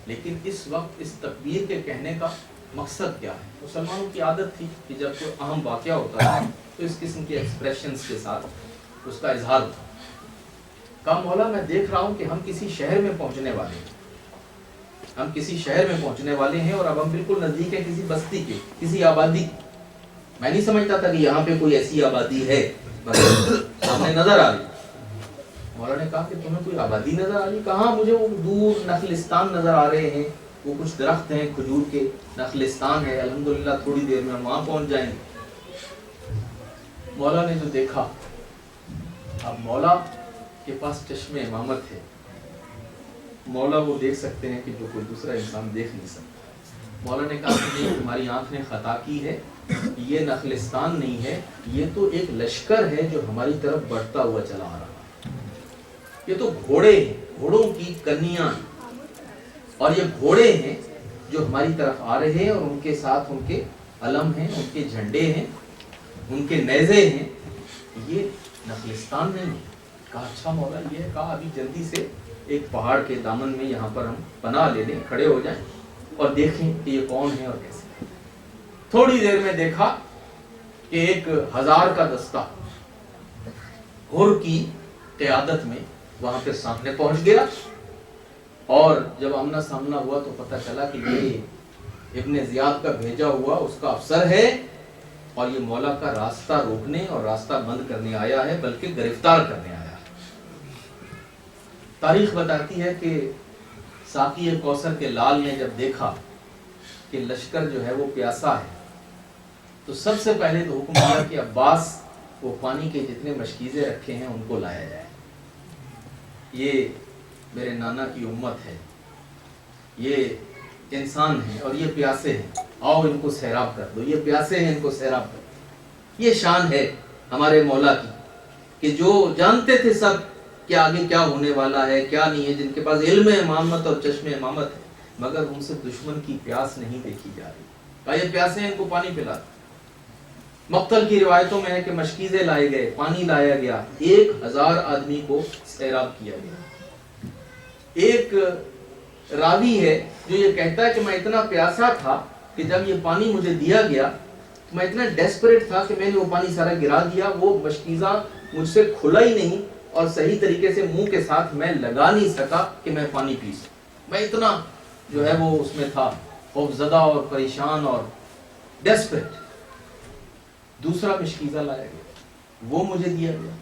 لیکن اس وقت اس تکبیر کے کہنے کا مقصد کیا ہے؟ مسلمانوں کی عادت تھی کہ جب کوئی اہم واقعہ ہوتا ہے تو اس قسم کے ایکسپریشنز کے ساتھ اس کا اظہار ہوتا ہے۔ کہا مولا میں دیکھ رہا ہوں کہ ہم کسی شہر میں پہنچنے والے ہیں، اور اب ہم بالکل نزدیک ہیں کسی بستی کے، کسی آبادی کی۔ میں نہیں سمجھتا تھا کہ یہاں پہ کوئی ایسی آبادی ہے، ہمیں نظر آ رہی۔ مولا نے کہا کہ تمہیں کوئی آبادی نظر آ رہی؟ کہاں مجھے وہ دور نخلستان نظر آ رہے ہیں، وہ کچھ درخت ہیں کھجور کے، نخلستان ہے، الحمدللہ تھوڑی دیر میں ہم وہاں پہنچ جائیں گے۔ مولا نے جو دیکھا، اب مولا کے پاس چشم امامت ہے، مولا وہ دیکھ سکتے ہیں کہ جو کوئی دوسرا انسان دیکھ نہیں سکتا۔ مولا نے کہا کہ نہیں، تمہاری آنکھ نے خطا کی ہے، یہ نخلستان نہیں ہے، یہ تو ایک لشکر ہے جو ہماری طرف بڑھتا ہوا چلا آ رہا ہے۔ یہ تو گھوڑے ہیں، گھوڑوں کی کنیاں، اور یہ گھوڑے ہیں جو ہماری طرف آ رہے ہیں، اور ان کے ساتھ ان کے علم ہیں، ان کے جھنڈے ہیں، ان کے نیزے ہیں، یہ نخلستان نہیں ہے۔ کہا اچھا مولا یہ ہے؟ کہا ابھی جلدی سے ایک پہاڑ کے دامن میں یہاں پر ہم پناہ لے لیں، کھڑے ہو جائیں اور دیکھیں کہ یہ کون ہے اور کیسے۔ تھوڑی دیر میں دیکھا کہ ایک 1000 کا دستہ حر کی قیادت میں وہاں پہ سامنے پہنچ گیا، اور جب آمنا سامنا ہوا تو پتہ چلا کہ یہ ابن زیاد کا بھیجا ہوا اس کا افسر ہے، اور یہ مولا کا راستہ روکنے اور راستہ بند کرنے آیا ہے، بلکہ گرفتار کرنے آیا ہے۔ تاریخ بتاتی ہے کہ ساقی کوثر کے لال نے جب دیکھا کہ لشکر جو ہے وہ پیاسا ہے، تو سب سے پہلے تو حکم دیا کہ عباس وہ پانی کے جتنے مشکیزیں رکھے ہیں ان کو لایا جائے۔ یہ میرے نانا کی امت ہے، یہ انسان ہیں اور یہ پیاسے ہیں، آؤ ان کو سیراب کر دو، یہ پیاسے ہیں ان کو سیراب کر دو۔ یہ شان ہے ہمارے مولا کی کہ جو جانتے تھے سب کہ آگے کیا ہونے والا ہے کیا نہیں ہے، جن کے پاس علم امامت اور چشم امامت ہے، مگر ان سے دشمن کی پیاس نہیں دیکھی جا رہی. کہا یہ پیاسے ہیں، ان کو پانی پلا. مقتل کی روایتوں میں ہے کہ مشکیزیں لائے گئے، پانی لایا گیا، 1000 آدمی کو سیراب کیا گیا. ایک راوی ہے جو یہ کہتا ہے کہ میں اتنا پیاسا تھا کہ جب یہ پانی مجھے دیا گیا تو میں اتنا ڈیسپریٹ تھا کہ میں نے وہ پانی سارا گرا دیا، وہ مشکیزہ مجھ سے کھلا ہی نہیں اور صحیح طریقے سے منہ کے ساتھ میں لگا نہیں سکا کہ میں پانی پی سکوں. میں اتنا جو ہے وہ اس میں تھا، خوف زدہ اور پریشان اور ڈیسپریٹ. دوسرا مشکیزہ لایا گیا، وہ مجھے دیا گیا.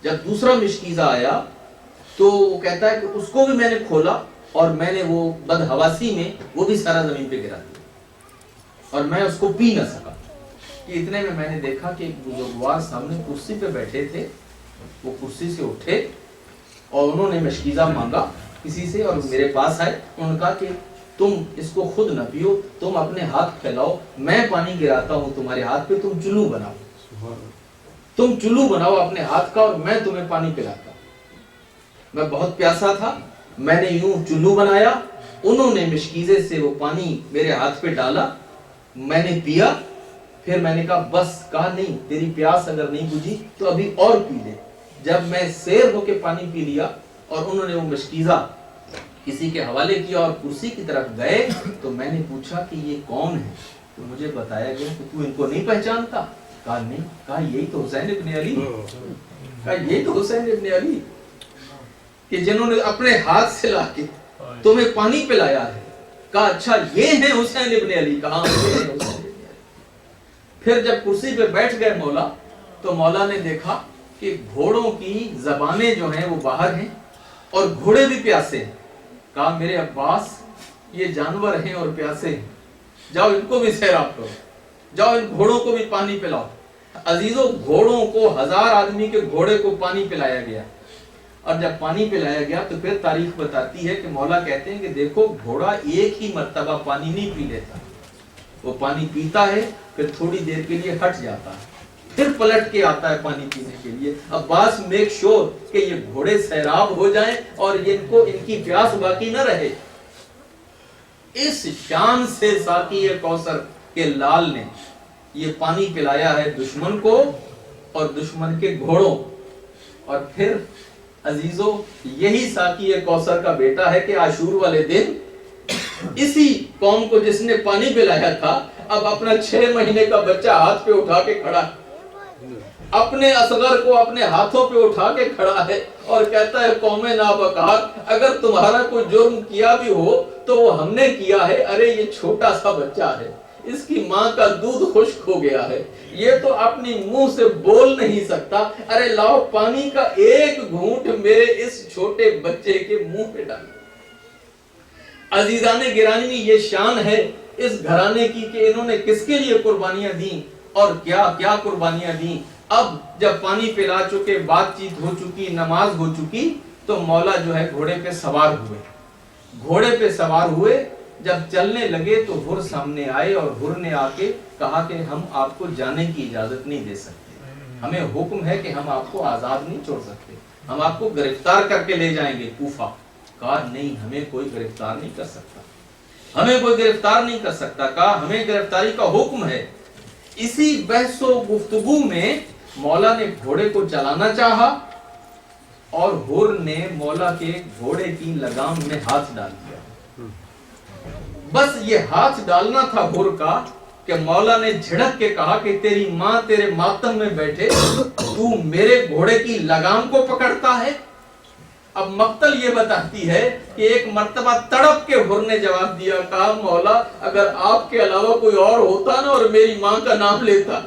جب دوسرا مشکیزہ آیا تو وہ کہتا ہے کہ اس کو بھی میں نے کھولا اور میں نے وہ بدحواسی میں وہ بھی سارا زمین پہ گرا دیا اور میں اس کو پی نہ سکا. کہ اتنے میں نے دیکھا کہ ایک بزرگوار سامنے کرسی پہ بیٹھے تھے، وہ کرسی سے اٹھے اور انہوں نے مشکیزہ مانگا کسی سے اور میرے پاس آئے. انہوں نے کہا کہ تم اس کو خود نہ پیو، تم اپنے ہاتھ پھیلاؤ، میں پانی گراتا ہوں تمہارے ہاتھ پہ، تم چلو بناؤ، تم چلو بناؤ اپنے ہاتھ کا اور میں تمہیں پانی پلاتا. میں بہت پیاسا تھا، میں نے یوں چلو بنایا، انہوں نے مشکیزے سے وہ پانی میرے ہاتھ پہ ڈالا، میں نے پیا. پھر میں نے کہا بس، کہا نہیں، تیری پیاس اگر نہیں بجھی تو ابھی اور پی لے. جب میں سیر ہو کے پانی پی لیا اور انہوں نے وہ مشکیزہ کسی کے حوالے کیا اور کرسی کی طرف گئے تو میں نے پوچھا کہ یہ کون ہے؟ تو مجھے بتایا گیا کہ تو ان کو نہیں پہچانتا. کہا نہیں. کہا یہی تو حسین ابن علی. کہا یہی تو حسین ابن علی کہ جنہوں نے اپنے ہاتھ سے لا کے تمہیں پانی پلایا ہے. کہا اچھا یہ ہیں حسین ابن علی. کہا یہ ہیں حسین ابن علی. پھر جب کرسی پہ بیٹھ گئے مولا تو مولا نے دیکھا کہ گھوڑوں کی زبانیں جو ہیں وہ باہر ہیں اور گھوڑے بھی پیاسے ہیں. کہا میرے عباس یہ جانور ہیں اور پیاسے ہیں، جاؤ ان کو بھی سیراب کرو، جاؤ ان گھوڑوں کو بھی پانی پلاؤ. عزیزوں گھوڑوں کو 1000 آدمی کے گھوڑے کو پانی پلایا گیا اور جب پانی پلایا گیا تو پھر تاریخ بتاتی ہے کہ مولا کہتے ہیں کہ دیکھو گھوڑا ایک ہی مرتبہ پانی نہیں پی لیتا، وہ پانی پیتا ہے پھر تھوڑی دیر کے لیے ہٹ جاتا ہے پھر پلٹ کے آتا ہے پانی پینے کے لیے. عباس میک شور کہ یہ گھوڑے سیراب ہو جائیں اور ان کی پیاس باقی نہ رہے. اس شان سے ساقی کوثر کے لال نے یہ پانی پلایا ہے دشمن کو اور دشمن کے گھوڑوں. اور پھر عزیزوں یہی ساقی کوثر کا بیٹا ہے کہ عاشور والے دن اسی قوم کو جس نے پانی پلایا تھا اب اپنا 6 مہینے کا بچہ ہاتھ پہ اٹھا کے کھڑا ہے، اپنے اصغر کو اپنے ہاتھوں پہ اٹھا کے کھڑا ہے اور کہتا ہے قوم نابکار اگر تمہارا کوئی جرم کیا بھی ہو تو وہ ہم نے کیا ہے. ارے یہ چھوٹا سا بچہ ہے، اس کی ماں کا دودھ خشک ہو گیا ہے، یہ تو اپنی منہ سے بول نہیں سکتا. ارے لاؤ پانی کا ایک گھونٹ میرے اس چھوٹے بچے کے منہ پہ ڈالو. عزیزان گرامی یہ شان ہے اس گھرانے کی کہ انہوں نے کس کے لیے قربانیاں دیں اور کیا کیا قربانیاں دیں. اب جب پانی پلا چکے، بات چیت ہو چکی، نماز ہو چکی تو مولا جو ہے گھوڑے پہ سوار ہوئے. گھوڑے پہ سوار ہوئے، جب چلنے لگے تو ہر سامنے آئے اور ہر نے آ کے کہا کہ ہم آپ کو جانے کی اجازت نہیں دے سکتے، ہمیں حکم ہے کہ ہم آپ کو آزاد نہیں چھوڑ سکتے، ہم آپ کو گرفتار کر کے لے جائیں گے کوفہ. کہا نہیں، ہمیں کوئی گرفتار نہیں کر سکتا، ہمیں کوئی گرفتار نہیں کر سکتا. کہا ہمیں گرفتاری کا حکم ہے. اسی بحث و گفتگو میں مولا نے گھوڑے کو چلانا چاہا اور ہر نے مولا کے گھوڑے کی لگام میں ہاتھ ڈال دیا. بس یہ ہاتھ ڈالنا تھا ہر کا کہ مولا نے جھڑک کے کہا کہ تیری ماں تیرے ماتم میں بیٹھے، تو میرے گھوڑے کی لگام کو پکڑتا ہے. اب مقتل یہ بتاتی ہے کہ ایک مرتبہ تڑپ کے ہر نے جواب دیا، کہا مولا اگر آپ کے علاوہ کوئی اور ہوتا نا اور میری ماں کا نام لیتا،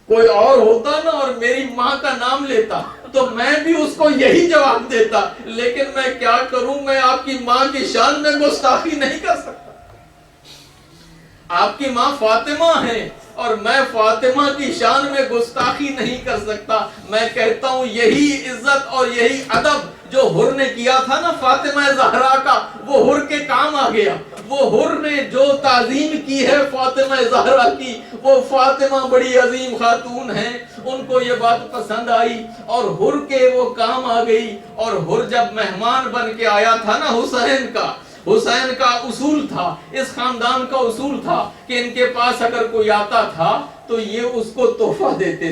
کوئی اور ہوتا نا اور میری ماں کا نام لیتا تو میں بھی اس کو یہی جواب دیتا، لیکن میں کیا کروں، میں آپ کی ماں کی شان میں گستاخی نہیں کر سکتا. آپ کی ماں فاطمہ ہیں اور میں فاطمہ کی شان میں گستاخی نہیں کر سکتا. میں کہتا ہوں یہی عزت اور یہی ادب جو حر نے کیا تھا نا فاطمہ زہرا کا، وہ حر کے کام آ گیا. وہ حر نے جو تعظیم کی ہے فاطمہ زہرا کی، وہ فاطمہ بڑی عظیم خاتون ہیں، ان کو یہ بات پسند آئی اور حر کے وہ کام آ گئی. اور حر جب مہمان بن کے آیا تھا نا حسین کا اصول تھا، اس خاندان کا اصول تھا کہ ان کے پاس اگر کوئی آتا تھا تو یہ اس کو تحفہ دیتے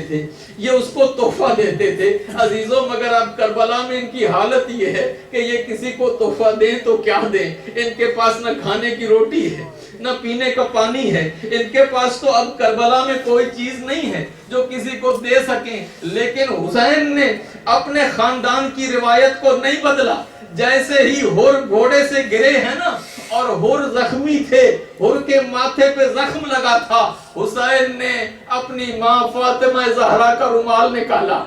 تھے. عزیزوں مگر اب کربلا میں ان کی حالت یہ ہے کہ یہ کسی کو تحفہ دیں تو کیا دیں. ان کے پاس نہ کھانے کی روٹی ہے نہ پینے کا پانی ہے، ان کے پاس تو اب کربلا میں کوئی چیز نہیں ہے جو کسی کو دے سکیں. لیکن حسین نے اپنے خاندان کی روایت کو نہیں بدلا. جیسے ہی حر گھوڑے سے گرے ہیں نا اور حر زخمی تھے، حر کے ماتھے پہ زخم لگا تھا، حسین نے اپنی ماں فاطمہ زہرا کا رومال نکالا،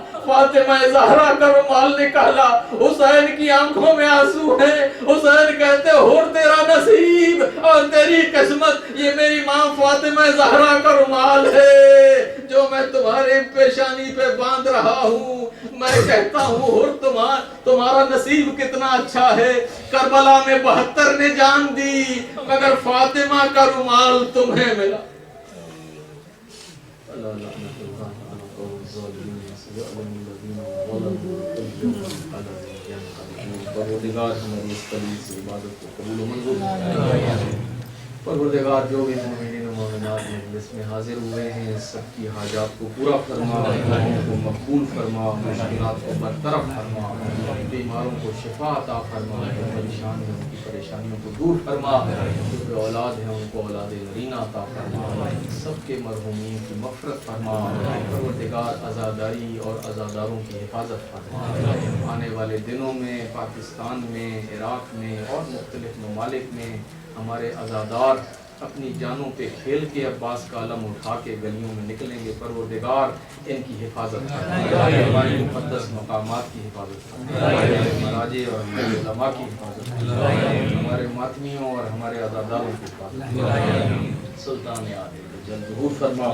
حسین کی آنکھوں میں آنسو ہیں. حسین کہتے حر تیرا نصیب اور تیری قسمت، یہ میری ماں فاطمہ زہرا کا رومال ہے جو میں تمہارے پیشانی پہ باندھ رہا ہوں. میں کہتا ہوں حر تمہارا نصیب کتنا اچھا ہے. کربلا میں 72 نے جان دی مگر فاطمہ کا رومال تمہیں ملا. پروردگار ہماری اس قلیل سے عبادت کو قبول و منظور فرما. پروردگار جو بھی مومنین و مومنات مجلس میں حاضر ہوئے ہیں سب کی حاجات کو پورا فرما، دعاؤں کو مقبول فرما، مشکلات کو برطرف فرما، بیماروں کو شفا عطا فرما، جو پریشان ہیں ان کی پریشانیوں کو دور فرما، جو بے اولاد ہیں ان کو اولاد نرینہ عطا فرما، سب کے مرحومین کی مغفرت فرما. پروردگار عزاداری اور عزاداروں کی حفاظت فرما. آنے والے دنوں میں پاکستان میں، عراق میں اور مختلف ممالک میں ہمارے عزادار اپنی جانوں پہ کھیل کے عباس کا علم اٹھا کے گلیوں میں نکلیں گے. پروردگار ان کی حفاظت فرما، ہماری مقدس مقامات کی حفاظت فرما، مراجع اور ہمارے علماء کی حفاظت فرما، ہمارے ماتمیوں اور ہمارے عزاداروں کی حفاظت فرما. سلطان عادل جلد ظہور فرما.